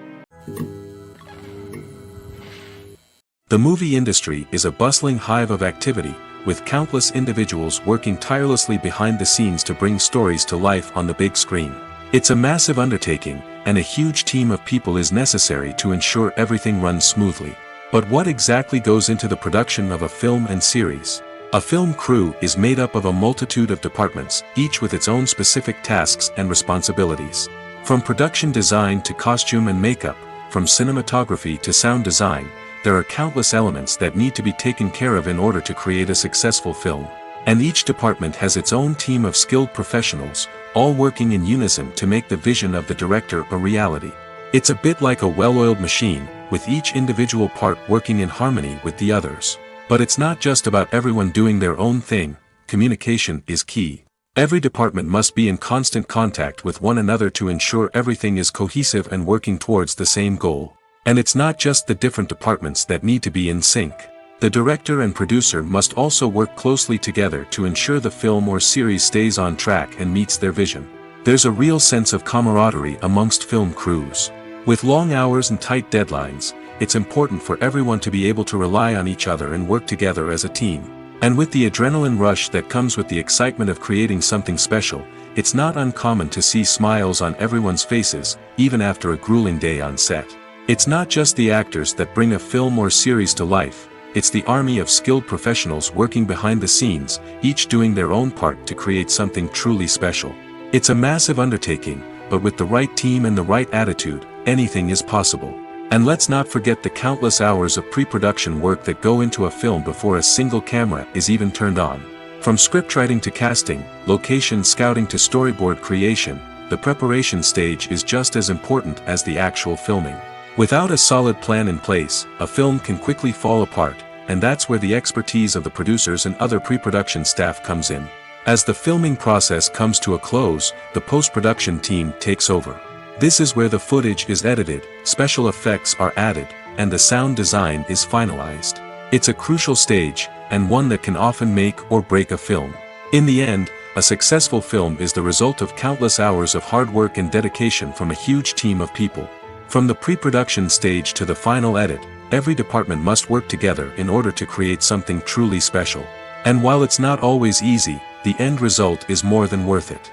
Speaker 1: The movie industry is a bustling hive of activity, with countless individuals working tirelessly behind the scenes to bring stories to life on the big screen. It's a massive undertaking, and a huge team of people is necessary to ensure everything runs smoothly. But what exactly goes into the production of a film and series? A film crew is made up of a multitude of departments, each with its own specific tasks and responsibilities. From production design to costume and makeup, from cinematography to sound design, there are countless elements that need to be taken care of in order to create a successful film. And each department has its own team of skilled professionals, all working in unison to make the vision of the director a reality. It's a bit like a well-oiled machine, with each individual part working in harmony with the others. But it's not just about everyone doing their own thing. Communication is key. Every department must be in constant contact with one another to ensure everything is cohesive and working towards the same goal. And it's not just the different departments that need to be in sync. The director and producer must also work closely together to ensure the film or series stays on track and meets their vision. There's a real sense of camaraderie amongst film crews. With long hours and tight deadlines, it's important for everyone to be able to rely on each other and work together as a team. And with the adrenaline rush that comes with the excitement of creating something special, it's not uncommon to see smiles on everyone's faces, even after a grueling day on set. It's not just the actors that bring a film or series to life. It's the army of skilled professionals working behind the scenes, each doing their own part to create something truly special. It's a massive undertaking, but with the right team and the right attitude, anything is possible. And let's not forget the countless hours of pre-production work that go into a film before a single camera is even turned on. From scriptwriting to casting, location scouting to storyboard creation, the preparation stage is just as important as the actual filming. Without a solid plan in place, a film can quickly fall apart, and that's where the expertise of the producers and other pre-production staff comes in. As the filming process comes to a close, the post-production team takes over. This is where the footage is edited, special effects are added, and the sound design is finalized. It's a crucial stage, and one that can often make or break a film. In the end, a successful film is the result of countless hours of hard work and dedication from a huge team of people. From the pre-production stage to the final edit, every department must work together in order to create something truly special. And while it's not always easy, the end result is more than worth it.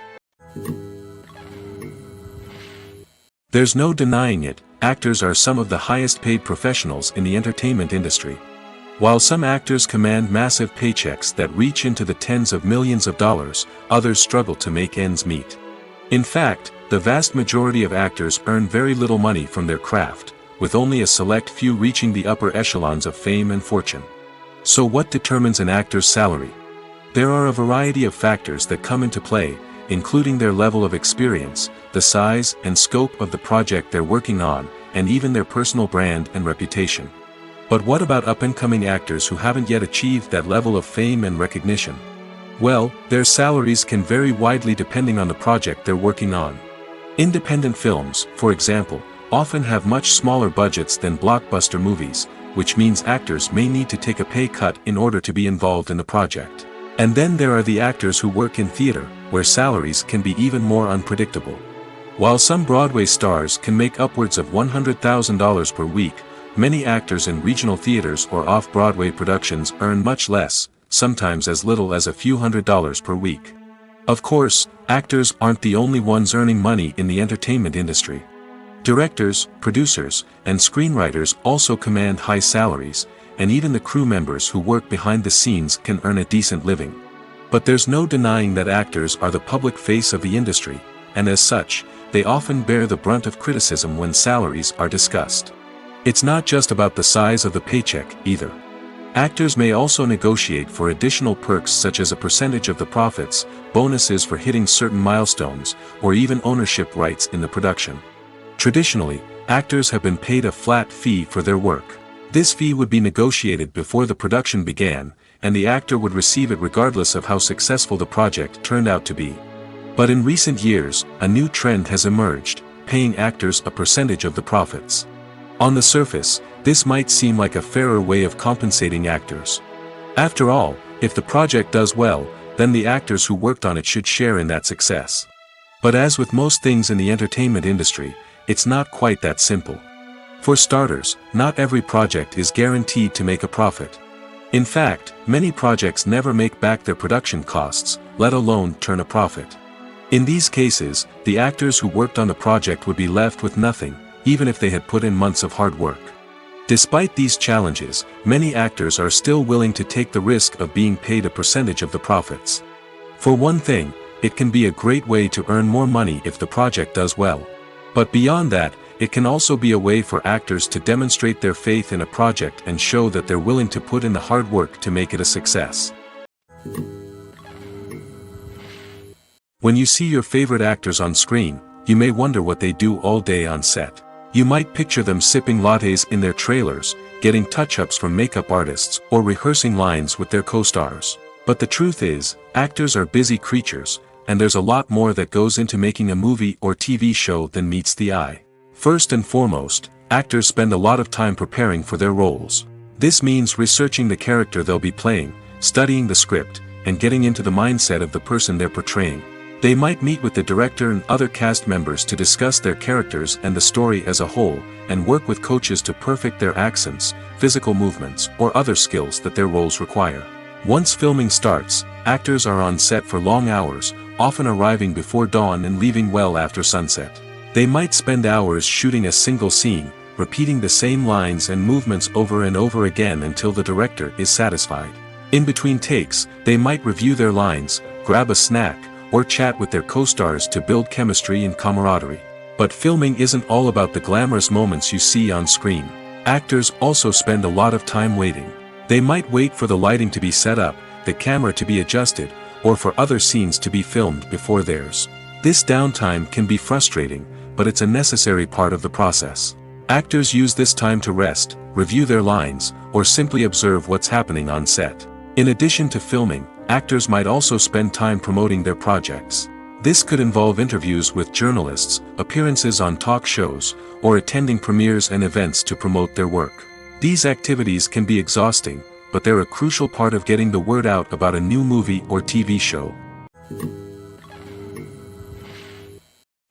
Speaker 1: There's no denying it, actors are some of the highest paid professionals in the entertainment industry. While some actors command massive paychecks that reach into the tens of millions of dollars, others struggle to make ends meet. In fact, the vast majority of actors earn very little money from their craft, with only a select few reaching the upper echelons of fame and fortune. So what determines an actor's salary? There are a variety of factors that come into play, including their level of experience, the size and scope of the project they're working on, and even their personal brand and reputation. But what about up-and-coming actors who haven't yet achieved that level of fame and recognition? Well, their salaries can vary widely depending on the project they're working on. Independent films, for example, often have much smaller budgets than blockbuster movies, which means actors may need to take a pay cut in order to be involved in the project. And then there are the actors who work in theater, where salaries can be even more unpredictable. While some Broadway stars can make upwards of $100,000 per week, many actors in regional theaters or off-Broadway productions earn much less, sometimes as little as a few $100s per week. Of course, actors aren't the only ones earning money in the entertainment industry. Directors, producers, and screenwriters also command high salaries, and even the crew members who work behind the scenes can earn a decent living. But there's no denying that actors are the public face of the industry, and as such, they often bear the brunt of criticism when salaries are discussed. It's not just about the size of the paycheck, either. Actors may also negotiate for additional perks such as a percentage of the profits, bonuses for hitting certain milestones, or even ownership rights in the production. Traditionally, actors have been paid a flat fee for their work. This fee would be negotiated before the production began, and the actor would receive it regardless of how successful the project turned out to be. But in recent years, a new trend has emerged, paying actors a percentage of the profits. On the surface, this might seem like a fairer way of compensating actors. After all, if the project does well, then the actors who worked on it should share in that success. But as with most things in the entertainment industry, it's not quite that simple. For starters, not every project is guaranteed to make a profit. In fact, many projects never make back their production costs, let alone turn a profit. In these cases, the actors who worked on the project would be left with nothing, even if they had put in months of hard work. Despite these challenges, many actors are still willing to take the risk of being paid a percentage of the profits. For one thing, it can be a great way to earn more money if the project does well. But beyond that, it can also be a way for actors to demonstrate their faith in a project and show that they're willing to put in the hard work to make it a success. When you see your favorite actors on screen, you may wonder what they do all day on set. You might picture them sipping lattes in their trailers, getting touch-ups from makeup artists, or rehearsing lines with their co-stars. But the truth is, actors are busy creatures, and there's a lot more that goes into making a movie or TV show than meets the eye. First and foremost, actors spend a lot of time preparing for their roles. This means researching the character they'll be playing, studying the script, and getting into the mindset of the person they're portraying. They might meet with the director and other cast members to discuss their characters and the story as a whole, and work with coaches to perfect their accents, physical movements, or other skills that their roles require. Once filming starts, actors are on set for long hours, often arriving before dawn and leaving well after sunset. They might spend hours shooting a single scene, repeating the same lines and movements over and over again until the director is satisfied. In between takes, they might review their lines, grab a snack, or chat with their co-stars to build chemistry and camaraderie. But filming isn't all about the glamorous moments you see on screen. Actors also spend a lot of time waiting. They might wait for the lighting to be set up, the camera to be adjusted, or for other scenes to be filmed before theirs. This downtime can be frustrating, but it's a necessary part of the process. Actors use this time to rest, review their lines, or simply observe what's happening on set. In addition to filming, actors might also spend time promoting their projects. This could involve interviews with journalists, appearances on talk shows, or attending premieres and events to promote their work. These activities can be exhausting, but they're a crucial part of getting the word out about a new movie or TV show.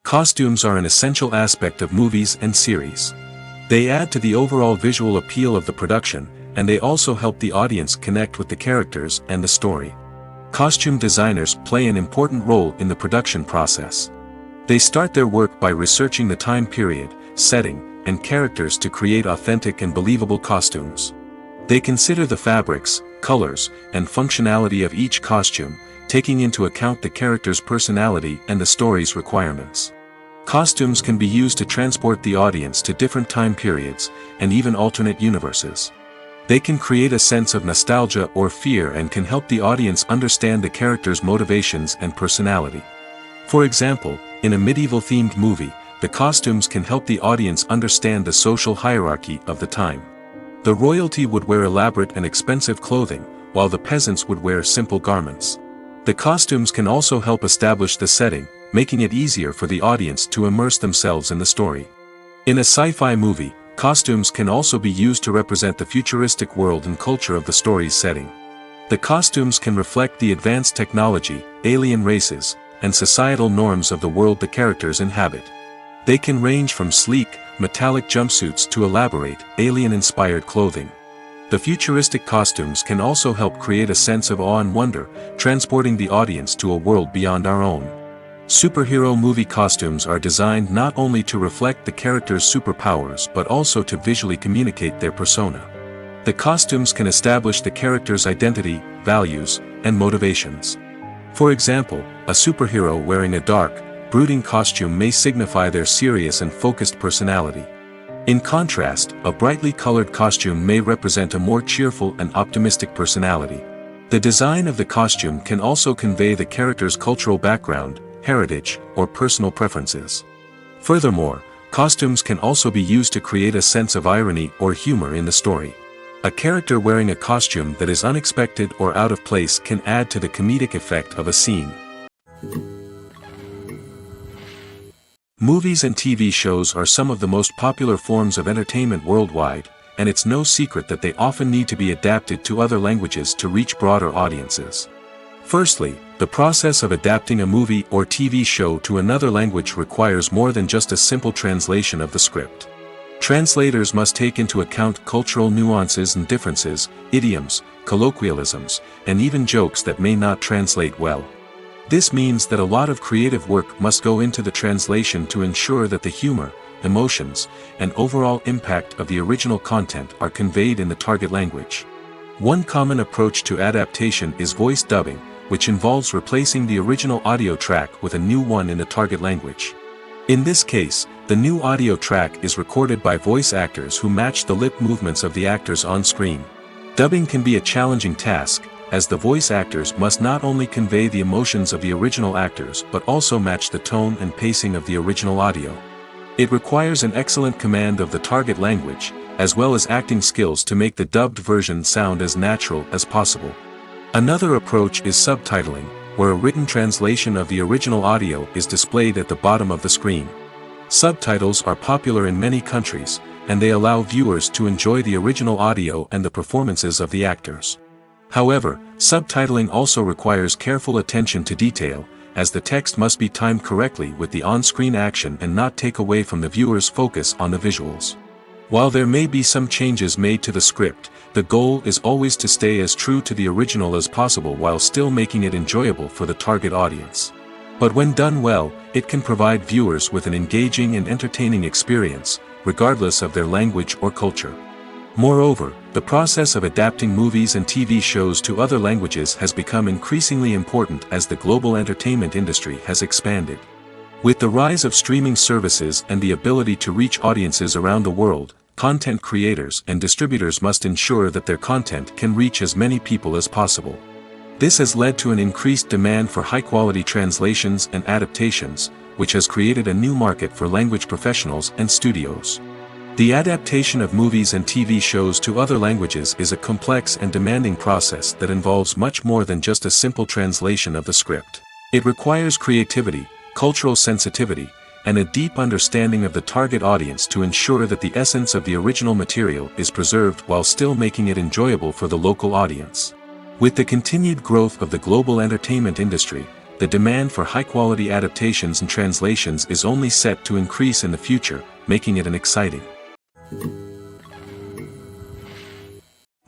Speaker 1: Costumes are an essential aspect of movies and series. They add to the overall visual appeal of the production, and they also help the audience connect with the characters and the story. Costume designers play an important role in the production process. They start their work by researching the time period, setting, and characters to create authentic and believable costumes. They consider the fabrics, colors, and functionality of each costume, taking into account the character's personality and the story's requirements. Costumes can be used to transport the audience to different time periods, and even alternate universes. They can create a sense of nostalgia or fear and can help the audience understand the character's motivations and personality. For example, in a medieval-themed movie, the costumes can help the audience understand the social hierarchy of the time. The royalty would wear elaborate and expensive clothing, while the peasants would wear simple garments. The costumes can also help establish the setting, making it easier for the audience to immerse themselves in the story. In a sci-fi movie, costumes can also be used to represent the futuristic world and culture of the story's setting. The costumes can reflect the advanced technology, alien races, and societal norms of the world the characters inhabit. They can range from sleek, metallic jumpsuits to elaborate, alien-inspired clothing. The futuristic costumes can also help create a sense of awe and wonder, transporting the audience to a world beyond our own. Superhero movie costumes are designed not only to reflect the character's superpowers but also to visually communicate their persona. The costumes can establish the character's identity, values, and motivations. For example, a superhero wearing a dark, brooding costume may signify their serious and focused personality. In contrast, a brightly colored costume may represent a more cheerful and optimistic personality. The design of the costume can also convey the character's cultural background, heritage, or personal preferences. Furthermore, costumes can also be used to create a sense of irony or humor in the story. A character wearing a costume that is unexpected or out of place can add to the comedic effect of a scene. Movies and TV shows are some of the most popular forms of entertainment worldwide, and it's no secret that they often need to be adapted to other languages to reach broader audiences. Firstly, the process of adapting a movie or TV show to another language requires more than just a simple translation of the script. Translators must take into account cultural nuances and differences, idioms, colloquialisms, and even jokes that may not translate well. This means that a lot of creative work must go into the translation to ensure that the humor, emotions, and overall impact of the original content are conveyed in the target language. One common approach to adaptation is voice dubbing, which involves replacing the original audio track with a new one in the target language. In this case, the new audio track is recorded by voice actors who match the lip movements of the actors on screen. Dubbing can be a challenging task, as the voice actors must not only convey the emotions of the original actors but also match the tone and pacing of the original audio. It requires an excellent command of the target language, as well as acting skills to make the dubbed version sound as natural as possible. Another approach is subtitling, where a written translation of the original audio is displayed at the bottom of the screen. Subtitles are popular in many countries, and they allow viewers to enjoy the original audio and the performances of the actors. However, subtitling also requires careful attention to detail, as the text must be timed correctly with the on-screen action and not take away from the viewer's focus on the visuals. While there may be some changes made to the script, the goal is always to stay as true to the original as possible while still making it enjoyable for the target audience. But when done well, it can provide viewers with an engaging and entertaining experience, regardless of their language or culture. Moreover, the process of adapting movies and TV shows to other languages has become increasingly important as the global entertainment industry has expanded. With the rise of streaming services and the ability to reach audiences around the world, content creators and distributors must ensure that their content can reach as many people as possible. This has led to an increased demand for high-quality translations and adaptations, which has created a new market for language professionals and studios. The adaptation of movies and TV shows to other languages is a complex and demanding process that involves much more than just a simple translation of the script. It requires creativity, cultural sensitivity, and a deep understanding of the target audience to ensure that the essence of the original material is preserved while still making it enjoyable for the local audience. With the continued growth of the global entertainment industry, the demand for high-quality adaptations and translations is only set to increase in the future, making it an exciting.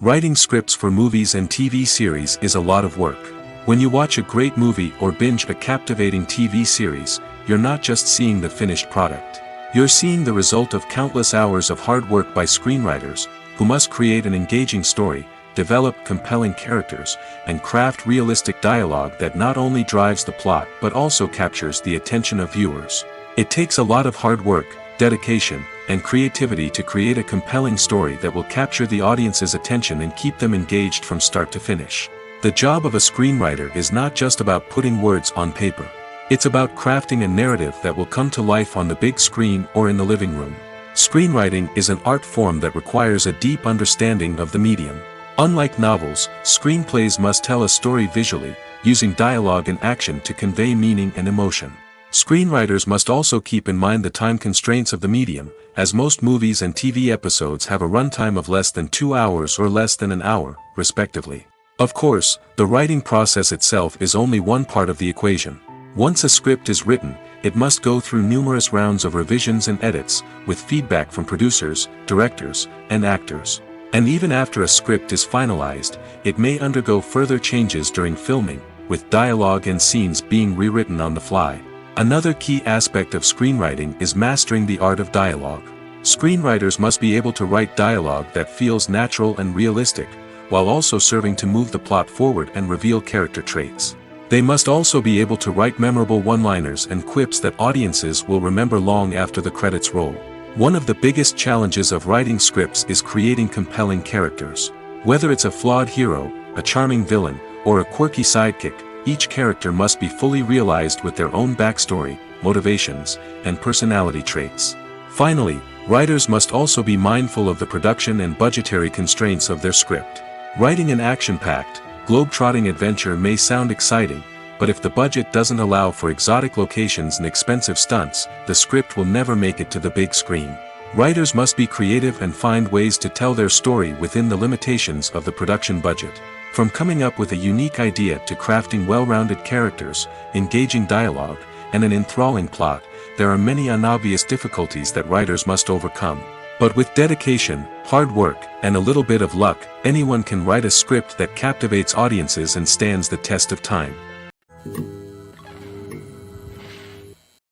Speaker 1: Writing scripts for movies and TV series is a lot of work. When you watch a great movie or binge a captivating TV series, you're not just seeing the finished product. You're seeing the result of countless hours of hard work by screenwriters, who must create an engaging story, develop compelling characters, and craft realistic dialogue that not only drives the plot but also captures the attention of viewers. It takes a lot of hard work, dedication, and creativity to create a compelling story that will capture the audience's attention and keep them engaged from start to finish. The job of a screenwriter is not just about putting words on paper. It's about crafting a narrative that will come to life on the big screen or in the living room. Screenwriting is an art form that requires a deep understanding of the medium. Unlike novels, screenplays must tell a story visually, using dialogue and action to convey meaning and emotion. Screenwriters must also keep in mind the time constraints of the medium, as most movies and TV episodes have a runtime of less than 2 hours or less than an hour, respectively. Of course, the writing process itself is only one part of the equation. Once a script is written, it must go through numerous rounds of revisions and edits, with feedback from producers, directors, and actors. And even after a script is finalized, it may undergo further changes during filming, with dialogue and scenes being rewritten on the fly. Another key aspect of screenwriting is mastering the art of dialogue. Screenwriters must be able to write dialogue that feels natural and realistic, while also serving to move the plot forward and reveal character traits. They must also be able to write memorable one-liners and quips that audiences will remember long after the credits roll. One of the biggest challenges of writing scripts is creating compelling characters. Whether it's a flawed hero, a charming villain, or a quirky sidekick, each character must be fully realized with their own backstory, motivations, and personality traits. Finally, writers must also be mindful of the production and budgetary constraints of their script. Writing an action-packed, globe-trotting adventure may sound exciting, but if the budget doesn't allow for exotic locations and expensive stunts, the script will never make it to the big screen. Writers must be creative and find ways to tell their story within the limitations of the production budget. From coming up with a unique idea to crafting well-rounded characters, engaging dialogue, and an enthralling plot, there are many unobvious difficulties that writers must overcome. But with dedication, hard work, and a little bit of luck, anyone can write a script that captivates audiences and stands the test of time.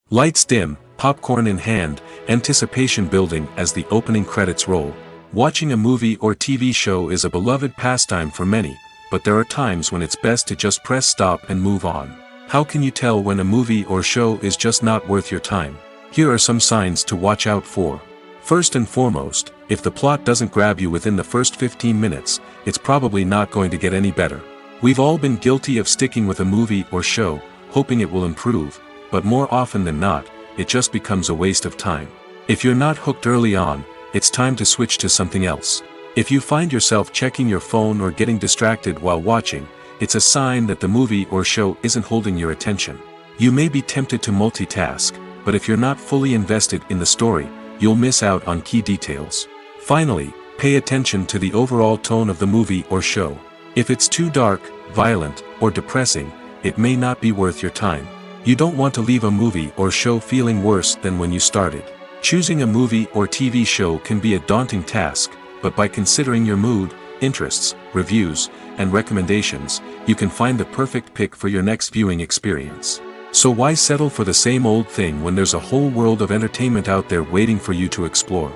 Speaker 1: Lights dim, popcorn in hand, anticipation building as the opening credits roll. Watching a movie or TV show is a beloved pastime for many, but there are times when it's best to just press stop and move on. How can you tell when a movie or show is just not worth your time? Here are some signs to watch out for. First and foremost, if the plot doesn't grab you within the first 15 minutes, it's probably not going to get any better. We've all been guilty of sticking with a movie or show, hoping it will improve, but more often than not, it just becomes a waste of time. If you're not hooked early on, it's time to switch to something else. If you find yourself checking your phone or getting distracted while watching, it's a sign that the movie or show isn't holding your attention. You may be tempted to multitask, but if you're not fully invested in the story, you'll miss out on key details. Finally, pay attention to the overall tone of the movie or show. If it's too dark, violent, or depressing, it may not be worth your time. You don't want to leave a movie or show feeling worse than when you started. Choosing a movie or TV show can be a daunting task, but by considering your mood, interests, reviews, and recommendations, you can find the perfect pick for your next viewing experience. So why settle for the same old thing when there's a whole world of entertainment out there waiting for you to explore?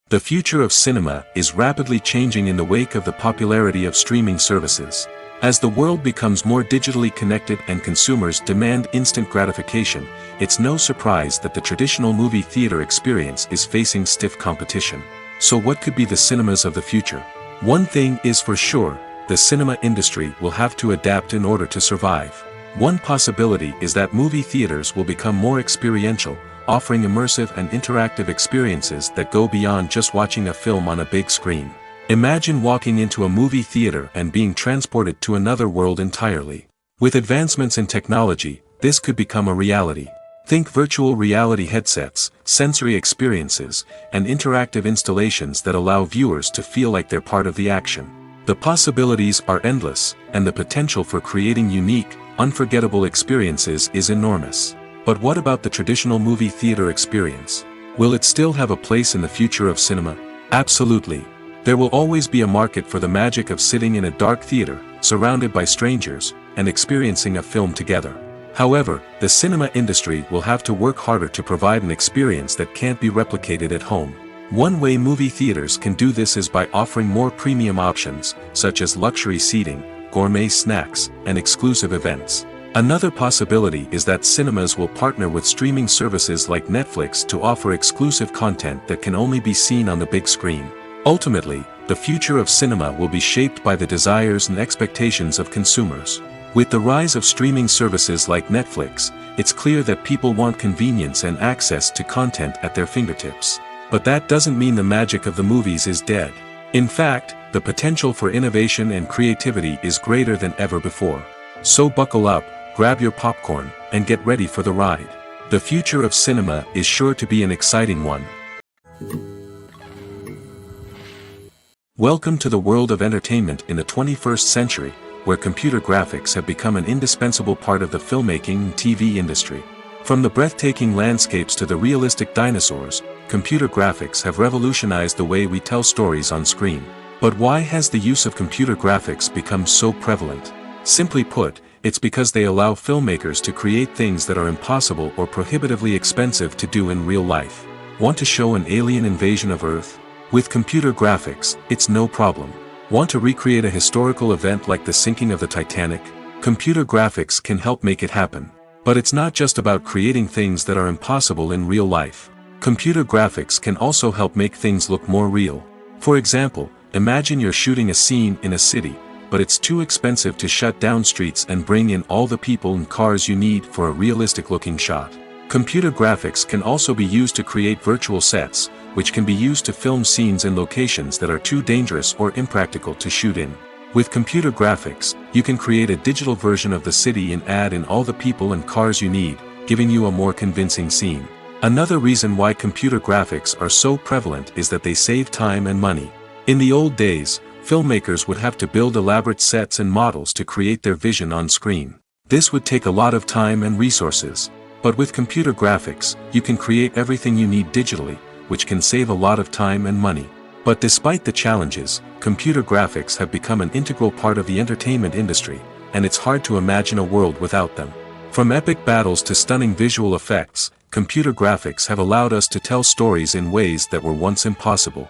Speaker 1: The future of cinema is rapidly changing in the wake of the popularity of streaming services. As the world becomes more digitally connected and consumers demand instant gratification, it's no surprise that the traditional movie theater experience is facing stiff competition. So what could be the cinemas of the future? One thing is for sure, the cinema industry will have to adapt in order to survive. One possibility is that movie theaters will become more experiential, offering immersive and interactive experiences that go beyond just watching a film on a big screen. Imagine walking into a movie theater and being transported to another world entirely. With advancements in technology, this could become a reality. Think virtual reality headsets, sensory experiences, and interactive installations that allow viewers to feel like they're part of the action. The possibilities are endless, and the potential for creating unique, unforgettable experiences is enormous. But what about the traditional movie theater experience? Will it still have a place in the future of cinema? Absolutely. There will always be a market for the magic of sitting in a dark theater, surrounded by strangers, and experiencing a film together. However, the cinema industry will have to work harder to provide an experience that can't be replicated at home. One way movie theaters can do this is by offering more premium options, such as luxury seating, gourmet snacks, and exclusive events. Another possibility is that cinemas will partner with streaming services like Netflix to offer exclusive content that can only be seen on the big screen. Ultimately, the future of cinema will be shaped by the desires and expectations of consumers. With the rise of streaming services like Netflix, it's clear that people want convenience and access to content at their fingertips. But that doesn't mean the magic of the movies is dead. In fact, the potential for innovation and creativity is greater than ever before. So buckle up, grab your popcorn, and get ready for the ride. The future of cinema is sure to be an exciting one. Welcome to the world of entertainment in the 21st century, where computer graphics have become an indispensable part of the filmmaking and TV industry. From the breathtaking landscapes to the realistic dinosaurs, computer graphics have revolutionized the way we tell stories on screen. But why has the use of computer graphics become so prevalent? Simply put, it's because they allow filmmakers to create things that are impossible or prohibitively expensive to do in real life. Want to show an alien invasion of Earth? With computer graphics, it's no problem. Want to recreate a historical event like the sinking of the Titanic? Computer graphics can help make it happen. But it's not just about creating things that are impossible in real life. Computer graphics can also help make things look more real. For example, imagine you're shooting a scene in a city, but it's too expensive to shut down streets and bring in all the people and cars you need for a realistic-looking shot. Computer graphics can also be used to create virtual sets, which can be used to film scenes in locations that are too dangerous or impractical to shoot in. With computer graphics, you can create a digital version of the city and add in all the people and cars you need, giving you a more convincing scene. Another reason why computer graphics are so prevalent is that they save time and money. In the old days, filmmakers would have to build elaborate sets and models to create their vision on screen. This would take a lot of time and resources. But with computer graphics, you can create everything you need digitally, which can save a lot of time and money. But despite the challenges, computer graphics have become an integral part of the entertainment industry, and it's hard to imagine a world without them. From epic battles to stunning visual effects, computer graphics have allowed us to tell stories in ways that were once impossible.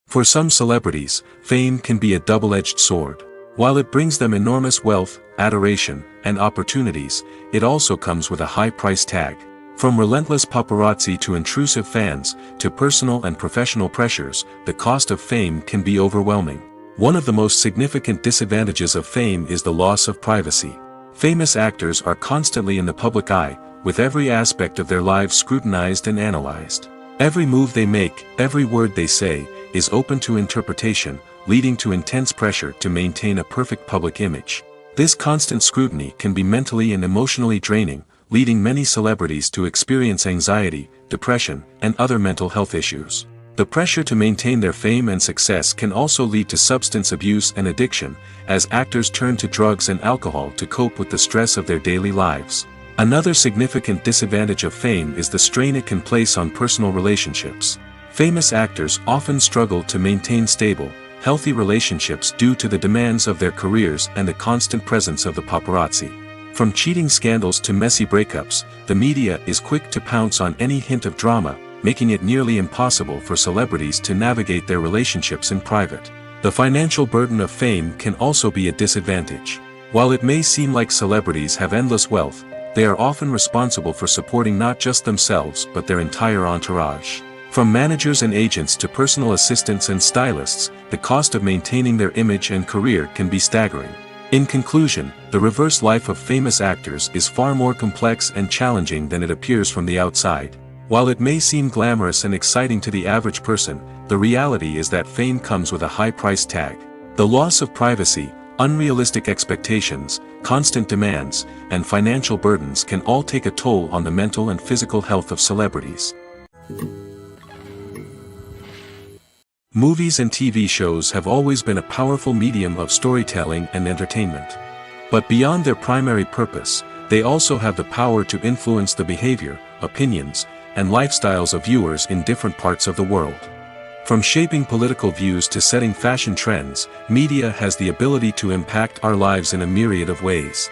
Speaker 1: For some celebrities, fame can be a double-edged sword. While it brings them enormous wealth, adoration, and opportunities, it also comes with a high price tag. From relentless paparazzi to intrusive fans, to personal and professional pressures, the cost of fame can be overwhelming. One of the most significant disadvantages of fame is the loss of privacy. Famous actors are constantly in the public eye, with every aspect of their lives scrutinized and analyzed. Every move they make, every word they say, is open to interpretation, leading to intense pressure to maintain a perfect public image. This constant scrutiny can be mentally and emotionally draining, leading many celebrities to experience anxiety, depression, and other mental health issues. The pressure to maintain their fame and success can also lead to substance abuse and addiction, as actors turn to drugs and alcohol to cope with the stress of their daily lives. Another significant disadvantage of fame is the strain it can place on personal relationships. Famous actors often struggle to maintain stable, healthy relationships due to the demands of their careers and the constant presence of the paparazzi. From cheating scandals to messy breakups, the media is quick to pounce on any hint of drama, making it nearly impossible for celebrities to navigate their relationships in private. The financial burden of fame can also be a disadvantage. While it may seem like celebrities have endless wealth, they are often responsible for supporting not just themselves but their entire entourage. From managers and agents to personal assistants and stylists, the cost of maintaining their image and career can be staggering. In conclusion, the reverse life of famous actors is far more complex and challenging than it appears from the outside. While it may seem glamorous and exciting to the average person, the reality is that fame comes with a high price tag. The loss of privacy, unrealistic expectations, constant demands, and financial burdens can all take a toll on the mental and physical health of celebrities. Movies and TV shows have always been a powerful medium of storytelling and entertainment. But beyond their primary purpose, they also have the power to influence the behavior, opinions, and lifestyles of viewers in different parts of the world. From shaping political views to setting fashion trends, media has the ability to impact our lives in a myriad of ways.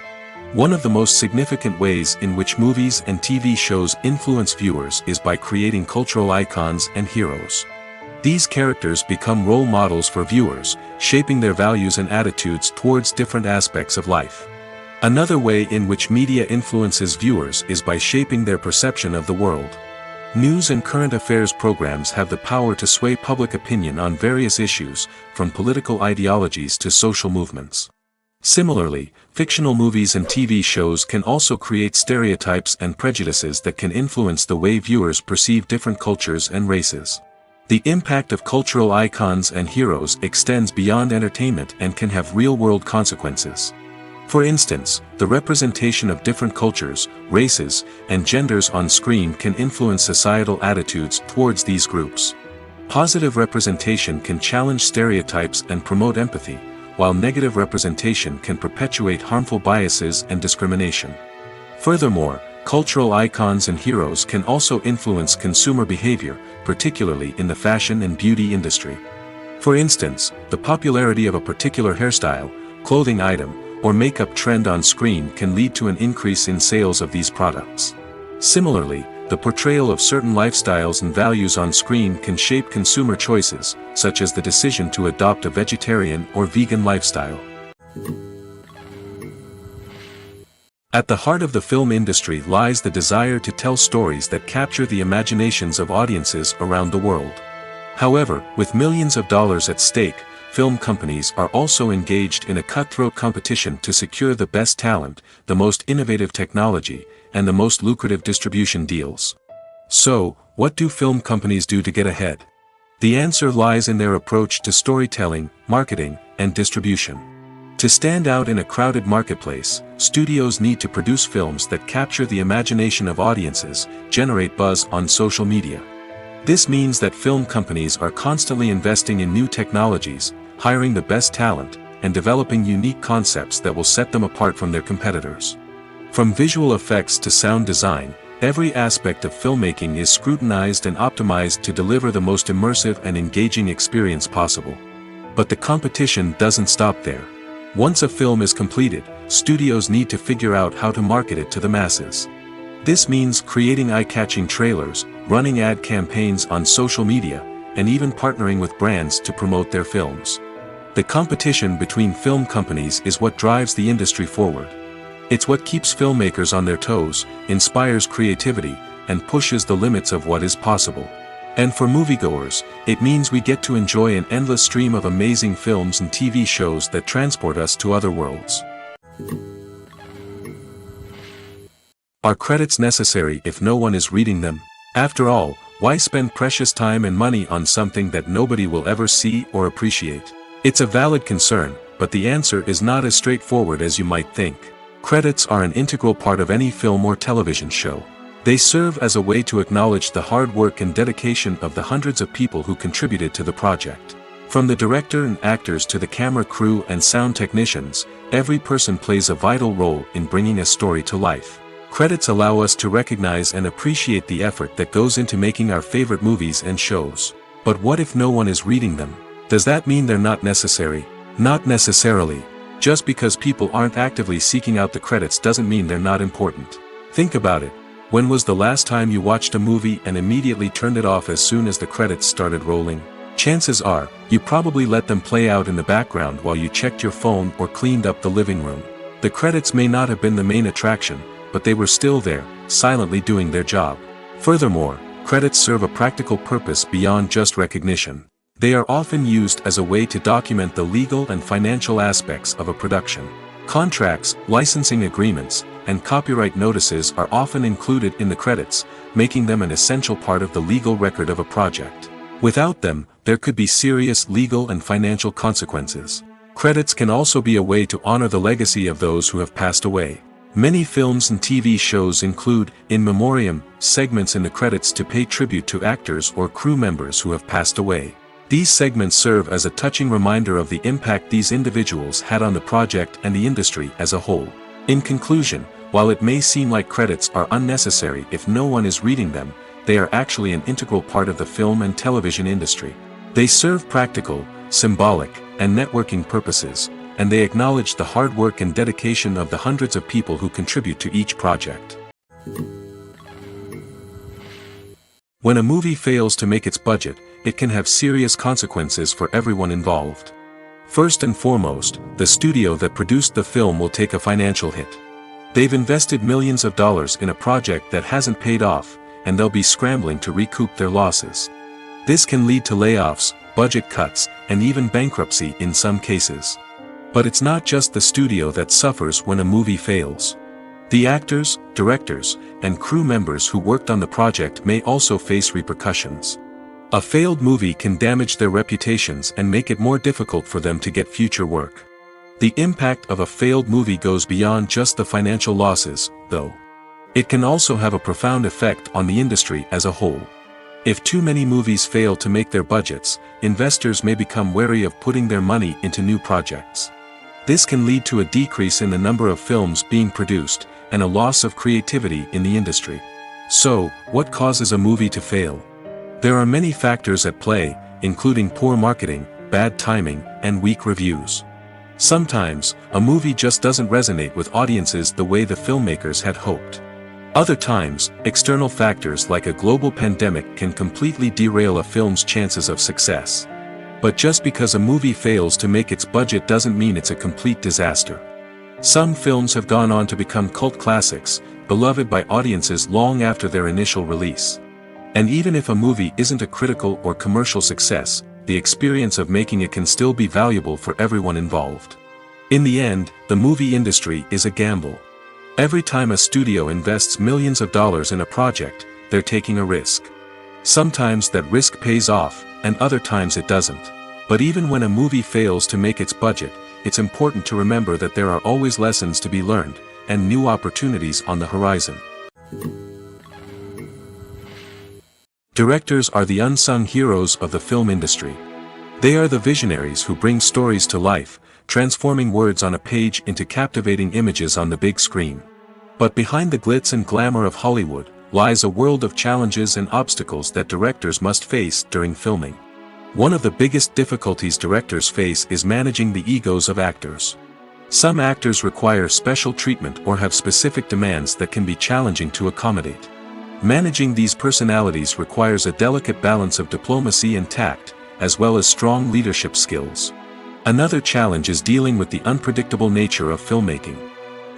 Speaker 1: One of the most significant ways in which movies and TV shows influence viewers is by creating cultural icons and heroes. These characters become role models for viewers, shaping their values and attitudes towards different aspects of life. Another way in which media influences viewers is by shaping their perception of the world. News and current affairs programs have the power to sway public opinion on various issues, from political ideologies to social movements. Similarly, fictional movies and TV shows can also create stereotypes and prejudices that can influence the way viewers perceive different cultures and races. The impact of cultural icons and heroes extends beyond entertainment and can have real-world consequences. For instance, the representation of different cultures, races, and genders on screen can influence societal attitudes towards these groups. Positive representation can challenge stereotypes and promote empathy, while negative representation can perpetuate harmful biases and discrimination. Furthermore, cultural icons and heroes can also influence consumer behavior, particularly in the fashion and beauty industry. For instance, the popularity of a particular hairstyle, clothing item, or makeup trend on screen can lead to an increase in sales of these products. Similarly, the portrayal of certain lifestyles and values on screen can shape consumer choices, such as the decision to adopt a vegetarian or vegan lifestyle. At the heart of the film industry lies the desire to tell stories that capture the imaginations of audiences around the world. However, with millions of dollars at stake, film companies are also engaged in a cutthroat competition to secure the best talent, the most innovative technology, and the most lucrative distribution deals. So, what do film companies do to get ahead? The answer lies in their approach to storytelling, marketing, and distribution. To stand out in a crowded marketplace, studios need to produce films that capture the imagination of audiences, generate buzz on social media. This means that film companies are constantly investing in new technologies, hiring the best talent, and developing unique concepts that will set them apart from their competitors. From visual effects to sound design, every aspect of filmmaking is scrutinized and optimized to deliver the most immersive and engaging experience possible. But the competition doesn't stop there. Once a film is completed, studios need to figure out how to market it to the masses. This means creating eye-catching trailers, running ad campaigns on social media, and even partnering with brands to promote their films. The competition between film companies is what drives the industry forward. It's what keeps filmmakers on their toes, inspires creativity, and pushes the limits of what is possible. And for moviegoers, it means we get to enjoy an endless stream of amazing films and TV shows that transport us to other worlds. Are credits necessary if no one is reading them? After all, why spend precious time and money on something that nobody will ever see or appreciate? It's a valid concern, but the answer is not as straightforward as you might think. Credits are an integral part of any film or television show. They serve as a way to acknowledge the hard work and dedication of the hundreds of people who contributed to the project. From the director and actors to the camera crew and sound technicians, every person plays a vital role in bringing a story to life. Credits allow us to recognize and appreciate the effort that goes into making our favorite movies and shows. But what if no one is reading them? Does that mean they're not necessary? Not necessarily. Just because people aren't actively seeking out the credits doesn't mean they're not important. Think about it. When was the last time you watched a movie and immediately turned it off as soon as the credits started rolling? Chances are, you probably let them play out in the background while you checked your phone or cleaned up the living room. The credits may not have been the main attraction, but they were still there, silently doing their job. Furthermore, credits serve a practical purpose beyond just recognition. They are often used as a way to document the legal and financial aspects of a production. Contracts, licensing agreements, and copyright notices are often included in the credits, making them an essential part of the legal record of a project. Without them, there could be serious legal and financial consequences. Credits can also be a way to honor the legacy of those who have passed away. Many films and TV shows include, in memoriam, segments in the credits to pay tribute to actors or crew members who have passed away. These segments serve as a touching reminder of the impact these individuals had on the project and the industry as a whole. In conclusion, while it may seem like credits are unnecessary if no one is reading them, they are actually an integral part of the film and television industry. They serve practical, symbolic, and networking purposes, and they acknowledge the hard work and dedication of the hundreds of people who contribute to each project. When a movie fails to make its budget, it can have serious consequences for everyone involved. First and foremost, the studio that produced the film will take a financial hit. They've invested millions of dollars in a project that hasn't paid off, and they'll be scrambling to recoup their losses. This can lead to layoffs, budget cuts, and even bankruptcy in some cases. But it's not just the studio that suffers when a movie fails. The actors, directors, and crew members who worked on the project may also face repercussions. A failed movie can damage their reputations and make it more difficult for them to get future work. The impact of a failed movie goes beyond just the financial losses, though. It can also have a profound effect on the industry as a whole. If too many movies fail to make their budgets, investors may become wary of putting their money into new projects. This can lead to a decrease in the number of films being produced, and a loss of creativity in the industry. So, what causes a movie to fail? There are many factors at play, including poor marketing, bad timing, and weak reviews. Sometimes, a movie just doesn't resonate with audiences the way the filmmakers had hoped. Other times, external factors like a global pandemic can completely derail a film's chances of success. But just because a movie fails to make its budget doesn't mean it's a complete disaster. Some films have gone on to become cult classics, beloved by audiences long after their initial release. And even if a movie isn't a critical or commercial success, the experience of making it can still be valuable for everyone involved. In the end, the movie industry is a gamble. Every time a studio invests millions of dollars in a project, they're taking a risk. Sometimes that risk pays off, and other times it doesn't. But even when a movie fails to make its budget, it's important to remember that there are always lessons to be learned, and new opportunities on the horizon. Directors are the unsung heroes of the film industry. They are the visionaries who bring stories to life, transforming words on a page into captivating images on the big screen. But behind the glitz and glamour of Hollywood, lies a world of challenges and obstacles that directors must face during filming. One of the biggest difficulties directors face is managing the egos of actors. Some actors require special treatment or have specific demands that can be challenging to accommodate. Managing these personalities requires a delicate balance of diplomacy and tact, as well as strong leadership skills. Another challenge is dealing with the unpredictable nature of filmmaking.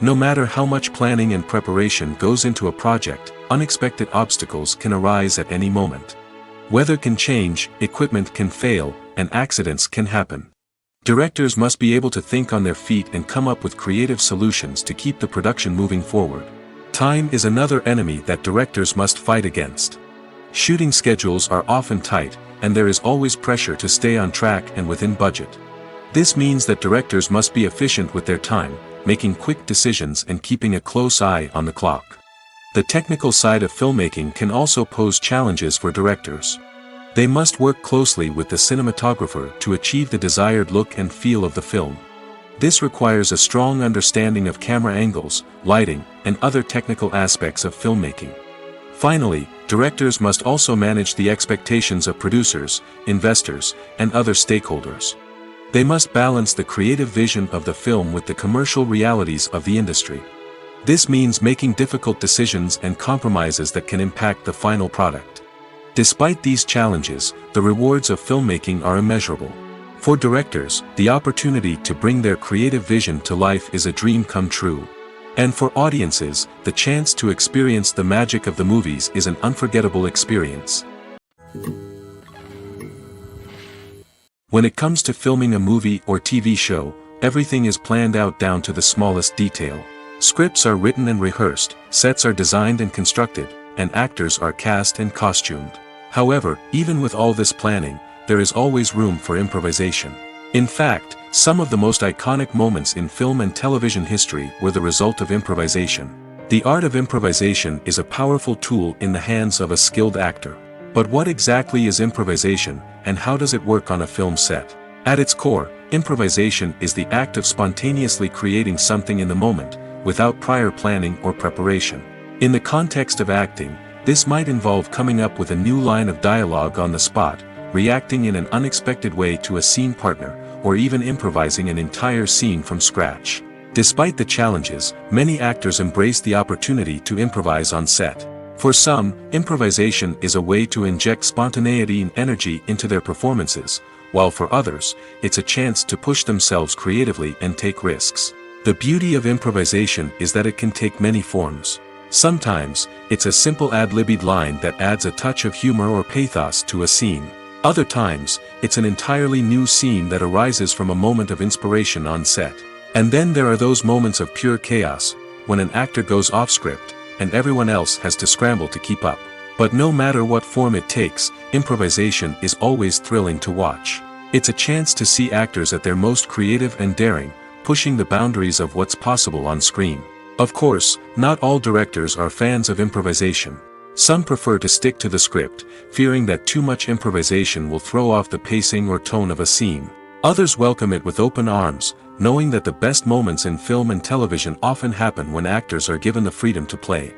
Speaker 1: No matter how much planning and preparation goes into a project, unexpected obstacles can arise at any moment. Weather can change, equipment can fail, and accidents can happen. Directors must be able to think on their feet and come up with creative solutions to keep the production moving forward. Time is another enemy that directors must fight against. Shooting schedules are often tight, and there is always pressure to stay on track and within budget. This means that directors must be efficient with their time, making quick decisions and keeping a close eye on the clock. The technical side of filmmaking can also pose challenges for directors. They must work closely with the cinematographer to achieve the desired look and feel of the film. This requires a strong understanding of camera angles, lighting, and other technical aspects of filmmaking. Finally, directors must also manage the expectations of producers, investors, and other stakeholders. They must balance the creative vision of the film with the commercial realities of the industry. This means making difficult decisions and compromises that can impact the final product. Despite these challenges, the rewards of filmmaking are immeasurable. For directors, the opportunity to bring their creative vision to life is a dream come true. And for audiences, the chance to experience the magic of the movies is an unforgettable experience. When it comes to filming a movie or TV show, everything is planned out down to the smallest detail. Scripts are written and rehearsed, sets are designed and constructed, and actors are cast and costumed. However, even with all this planning, there is always room for improvisation. In fact, some of the most iconic moments in film and television history were the result of improvisation. The art of improvisation is a powerful tool in the hands of a skilled actor. But what exactly is improvisation, and how does it work on a film set? At its core, improvisation is the act of spontaneously creating something in the moment, without prior planning or preparation. In the context of acting, this might involve coming up with a new line of dialogue on the spot, reacting in an unexpected way to a scene partner, or even improvising an entire scene from scratch. Despite the challenges, many actors embrace the opportunity to improvise on set. For some, improvisation is a way to inject spontaneity and energy into their performances, while for others, it's a chance to push themselves creatively and take risks. The beauty of improvisation is that it can take many forms. Sometimes, it's a simple ad-libbed line that adds a touch of humor or pathos to a scene. Other times, it's an entirely new scene that arises from a moment of inspiration on set. And then there are those moments of pure chaos, when an actor goes off script, and everyone else has to scramble to keep up. But no matter what form it takes, improvisation is always thrilling to watch. It's a chance to see actors at their most creative and daring, pushing the boundaries of what's possible on screen. Of course, not all directors are fans of improvisation. Some prefer to stick to the script, fearing that too much improvisation will throw off the pacing or tone of a scene. Others welcome it with open arms, knowing that the best moments in film and television often happen when actors are given the freedom to play.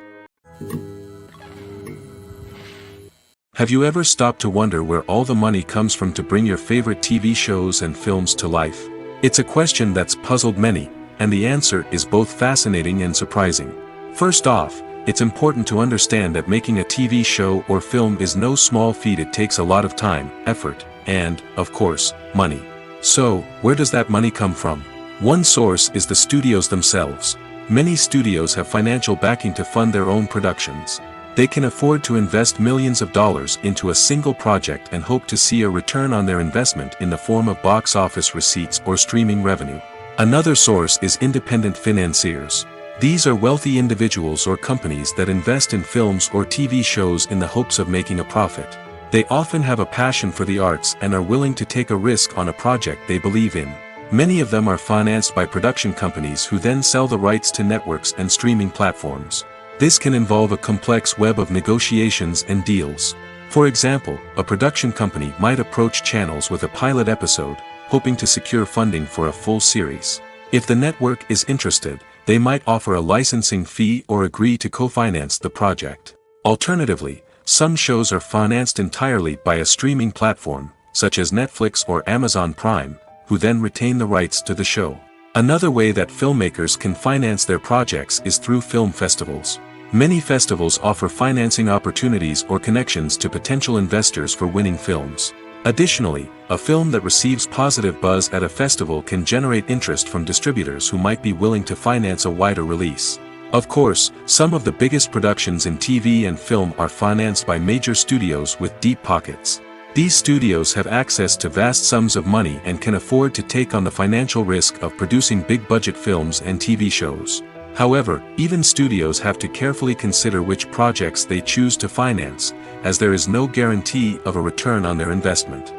Speaker 1: Have you ever stopped to wonder where all the money comes from to bring your favorite TV shows and films to life? It's a question that's puzzled many, and the answer is both fascinating and surprising. First off, it's important to understand that making a TV show or film is no small feat. It takes a lot of time, effort, and, of course, money. So, where does that money come from? One source is the studios themselves. Many studios have financial backing to fund their own productions. They can afford to invest millions of dollars into a single project and hope to see a return on their investment in the form of box office receipts or streaming revenue. Another source is independent financiers. These are wealthy individuals or companies that invest in films or TV shows in the hopes of making a profit. They often have a passion for the arts and are willing to take a risk on a project they believe in. Many of them are financed by production companies who then sell the rights to networks and streaming platforms. This can involve a complex web of negotiations and deals. For example, a production company might approach channels with a pilot episode, hoping to secure funding for a full series. If the network is interested, they might offer a licensing fee or agree to co-finance the project. Alternatively, some shows are financed entirely by a streaming platform, such as Netflix or Amazon Prime, who then retain the rights to the show. Another way that filmmakers can finance their projects is through film festivals. Many festivals offer financing opportunities or connections to potential investors for winning films. Additionally, a film that receives positive buzz at a festival can generate interest from distributors who might be willing to finance a wider release. Of course, some of the biggest productions in TV and film are financed by major studios with deep pockets. These studios have access to vast sums of money and can afford to take on the financial risk of producing big-budget films and TV shows. However, even studios have to carefully consider which projects they choose to finance, as there is no guarantee of a return on their investment.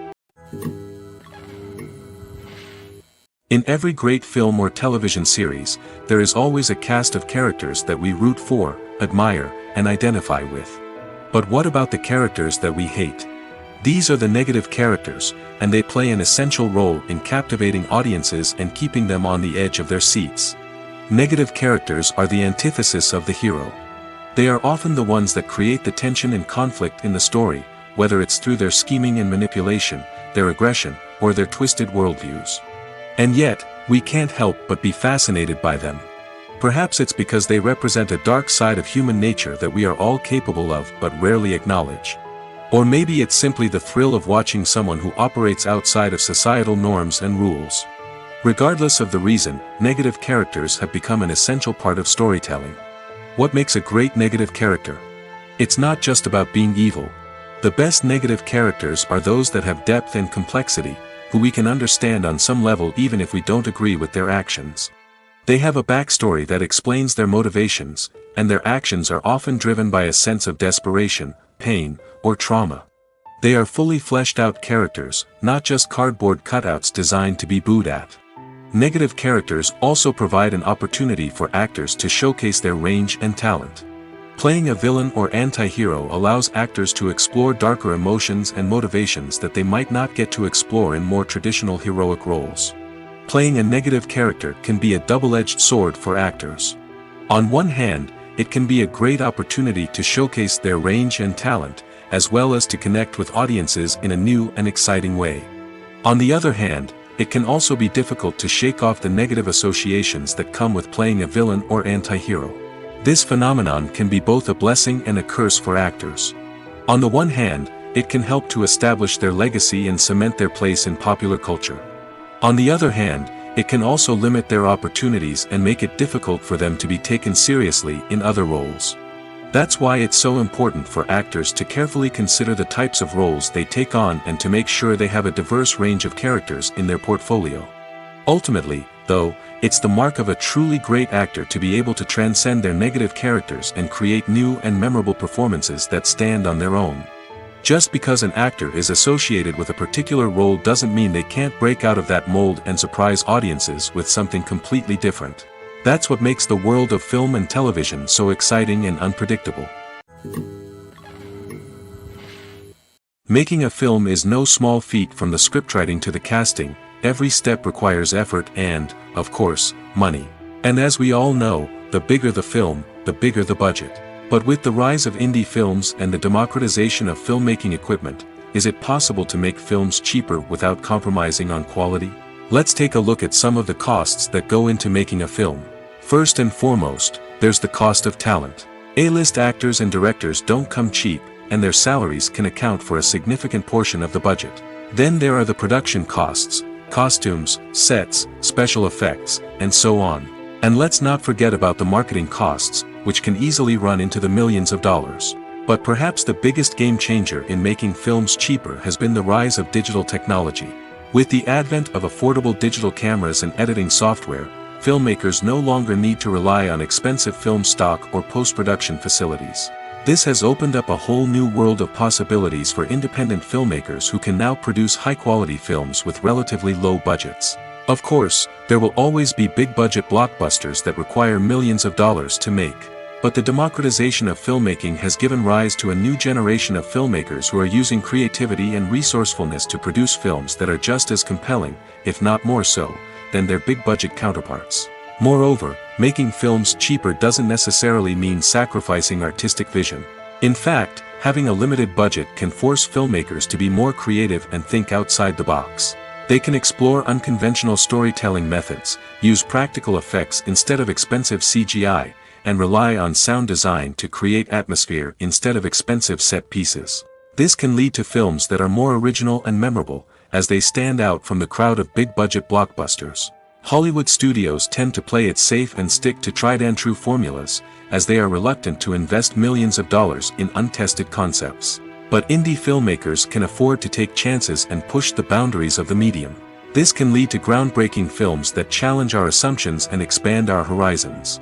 Speaker 1: In every great film or television series, there is always a cast of characters that we root for, admire, and identify with. But what about the characters that we hate? These are the negative characters, and they play an essential role in captivating audiences and keeping them on the edge of their seats. Negative characters are the antithesis of the hero. They are often the ones that create the tension and conflict in the story, whether it's through their scheming and manipulation, their aggression, or their twisted worldviews. And yet, we can't help but be fascinated by them. Perhaps it's because they represent a dark side of human nature that we are all capable of but rarely acknowledge. Or maybe it's simply the thrill of watching someone who operates outside of societal norms and rules. Regardless of the reason, negative characters have become an essential part of storytelling. What makes a great negative character? It's not just about being evil. The best negative characters are those that have depth and complexity, who we can understand on some level even if we don't agree with their actions. They have a backstory that explains their motivations, and their actions are often driven by a sense of desperation, pain, or trauma. They are fully fleshed out characters, not just cardboard cutouts designed to be booed at. Negative characters also provide an opportunity for actors to showcase their range and talent. Playing a villain or anti-hero allows actors to explore darker emotions and motivations that they might not get to explore in more traditional heroic roles. Playing a negative character can be a double-edged sword for actors. On one hand, it can be a great opportunity to showcase their range and talent, as well as to connect with audiences in a new and exciting way. On the other hand, it can also be difficult to shake off the negative associations that come with playing a villain or anti-hero. This phenomenon can be both a blessing and a curse for actors. On the one hand, it can help to establish their legacy and cement their place in popular culture. On the other hand, it can also limit their opportunities and make it difficult for them to be taken seriously in other roles. That's why it's so important for actors to carefully consider the types of roles they take on and to make sure they have a diverse range of characters in their portfolio. Ultimately, though, it's the mark of a truly great actor to be able to transcend their negative characters and create new and memorable performances that stand on their own. Just because an actor is associated with a particular role doesn't mean they can't break out of that mold and surprise audiences with something completely different. That's what makes the world of film and television so exciting and unpredictable. Making a film is no small feat. From the scriptwriting to the casting, every step requires effort and, of course, money. And as we all know, the bigger the film, the bigger the budget. But with the rise of indie films and the democratization of filmmaking equipment, is it possible to make films cheaper without compromising on quality? Let's take a look at some of the costs that go into making a film. First and foremost, there's the cost of talent. A-list actors and directors don't come cheap, and their salaries can account for a significant portion of the budget. Then there are the production costs, costumes, sets, special effects, and so on. And let's not forget about the marketing costs, which can easily run into the millions of dollars. But perhaps the biggest game changer in making films cheaper has been the rise of digital technology. With the advent of affordable digital cameras and editing software, filmmakers no longer need to rely on expensive film stock or post-production facilities. This has opened up a whole new world of possibilities for independent filmmakers who can now produce high-quality films with relatively low budgets. Of course, there will always be big-budget blockbusters that require millions of dollars to make. But the democratization of filmmaking has given rise to a new generation of filmmakers who are using creativity and resourcefulness to produce films that are just as compelling, if not more so, than their big-budget counterparts. Moreover, making films cheaper doesn't necessarily mean sacrificing artistic vision. In fact, having a limited budget can force filmmakers to be more creative and think outside the box. They can explore unconventional storytelling methods, use practical effects instead of expensive CGI, and rely on sound design to create atmosphere instead of expensive set pieces. This can lead to films that are more original and memorable, as they stand out from the crowd of big-budget blockbusters. Hollywood studios tend to play it safe and stick to tried-and-true formulas, as they are reluctant to invest millions of dollars in untested concepts. But indie filmmakers can afford to take chances and push the boundaries of the medium. This can lead to groundbreaking films that challenge our assumptions and expand our horizons.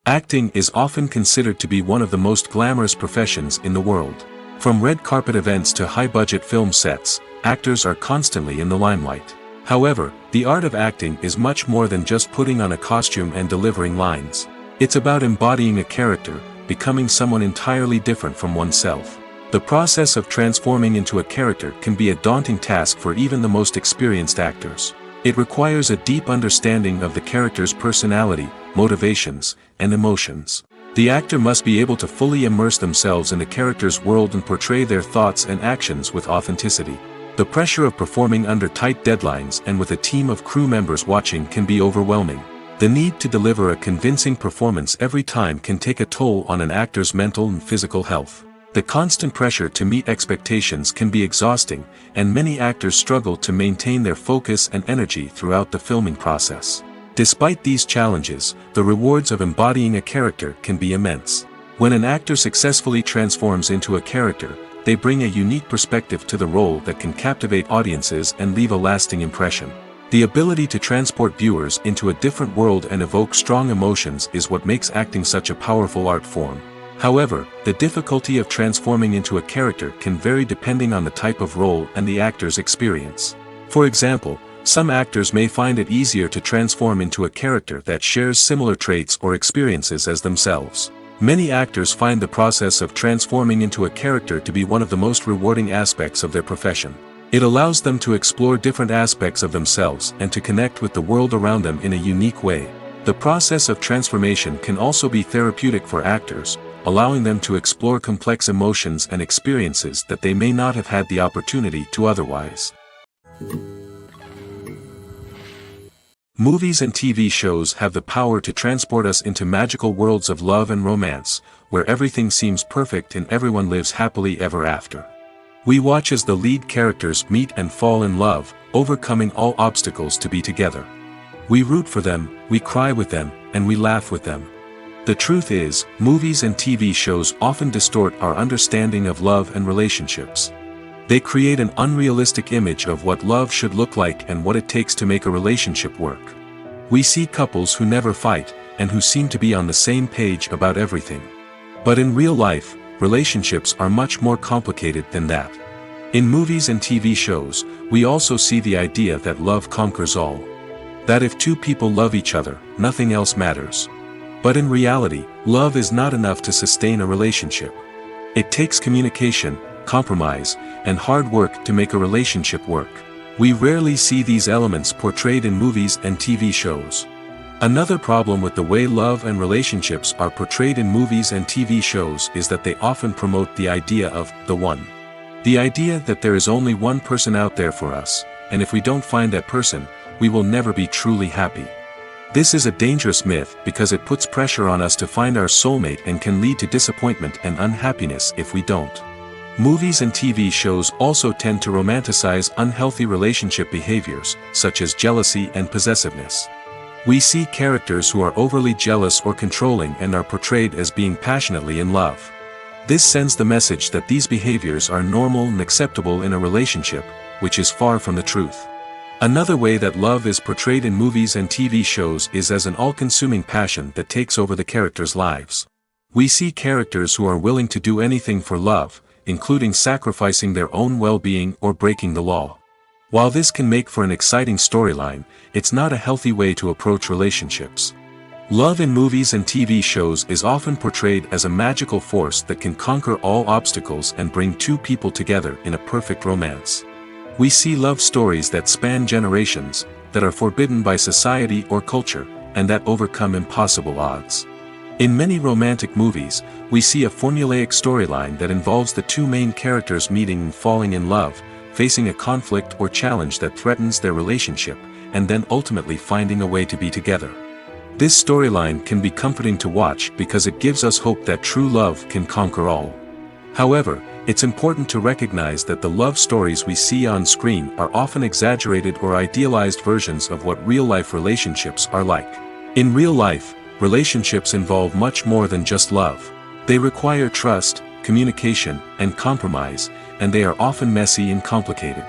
Speaker 1: Acting is often considered to be one of the most glamorous professions in the world. From red carpet events to high-budget film sets, actors are constantly in the limelight. However, the art of acting is much more than just putting on a costume and delivering lines. It's about embodying a character, becoming someone entirely different from oneself. The process of transforming into a character can be a daunting task for even the most experienced actors. It requires a deep understanding of the character's personality, motivations, and emotions. The actor must be able to fully immerse themselves in the character's world and portray their thoughts and actions with authenticity. The pressure of performing under tight deadlines and with a team of crew members watching can be overwhelming. The need to deliver a convincing performance every time can take a toll on an actor's mental and physical health. The constant pressure to meet expectations can be exhausting, and many actors struggle to maintain their focus and energy throughout the filming process. Despite these challenges, the rewards of embodying a character can be immense. When an actor successfully transforms into a character, they bring a unique perspective to the role that can captivate audiences and leave a lasting impression. The ability to transport viewers into a different world and evoke strong emotions is what makes acting such a powerful art form. However, the difficulty of transforming into a character can vary depending on the type of role and the actor's experience. For example, some actors may find it easier to transform into a character that shares similar traits or experiences as themselves. Many actors find the process of transforming into a character to be one of the most rewarding aspects of their profession. It allows them to explore different aspects of themselves and to connect with the world around them in a unique way. The process of transformation can also be therapeutic for actors, allowing them to explore complex emotions and experiences that they may not have had the opportunity to otherwise. Movies and TV shows have the power to transport us into magical worlds of love and romance, where everything seems perfect and everyone lives happily ever after. We watch as the lead characters meet and fall in love, overcoming all obstacles to be together. We root for them, we cry with them, and we laugh with them. The truth is, movies and TV shows often distort our understanding of love and relationships. They create an unrealistic image of what love should look like and what it takes to make a relationship work. We see couples who never fight, and who seem to be on the same page about everything. But in real life, relationships are much more complicated than that. In movies and TV shows, we also see the idea that love conquers all. That if two people love each other, nothing else matters. But in reality, love is not enough to sustain a relationship. It takes communication, compromise, and hard work to make a relationship work. We rarely see these elements portrayed in movies and TV shows. Another problem with the way love and relationships are portrayed in movies and TV shows is that they often promote the idea of the one. The idea that there is only one person out there for us, and if we don't find that person, we will never be truly happy. This is a dangerous myth because it puts pressure on us to find our soulmate and can lead to disappointment and unhappiness if we don't. Movies and TV shows also tend to romanticize unhealthy relationship behaviors, such as jealousy and possessiveness. We see characters who are overly jealous or controlling and are portrayed as being passionately in love. This sends the message that these behaviors are normal and acceptable in a relationship, which is far from the truth. Another way that love is portrayed in movies and TV shows is as an all-consuming passion that takes over the characters' lives. We see characters who are willing to do anything for love, including sacrificing their own well-being or breaking the law. While this can make for an exciting storyline, it's not a healthy way to approach relationships. Love in movies and TV shows is often portrayed as a magical force that can conquer all obstacles and bring two people together in a perfect romance. We see love stories that span generations, that are forbidden by society or culture, and that overcome impossible odds. In many romantic movies, we see a formulaic storyline that involves the two main characters meeting and falling in love, facing a conflict or challenge that threatens their relationship, and then ultimately finding a way to be together. This storyline can be comforting to watch because it gives us hope that true love can conquer all. However, it's important to recognize that the love stories we see on screen are often exaggerated or idealized versions of what real-life relationships are like. In real life, relationships involve much more than just love. They require trust, communication, and compromise, and they are often messy and complicated.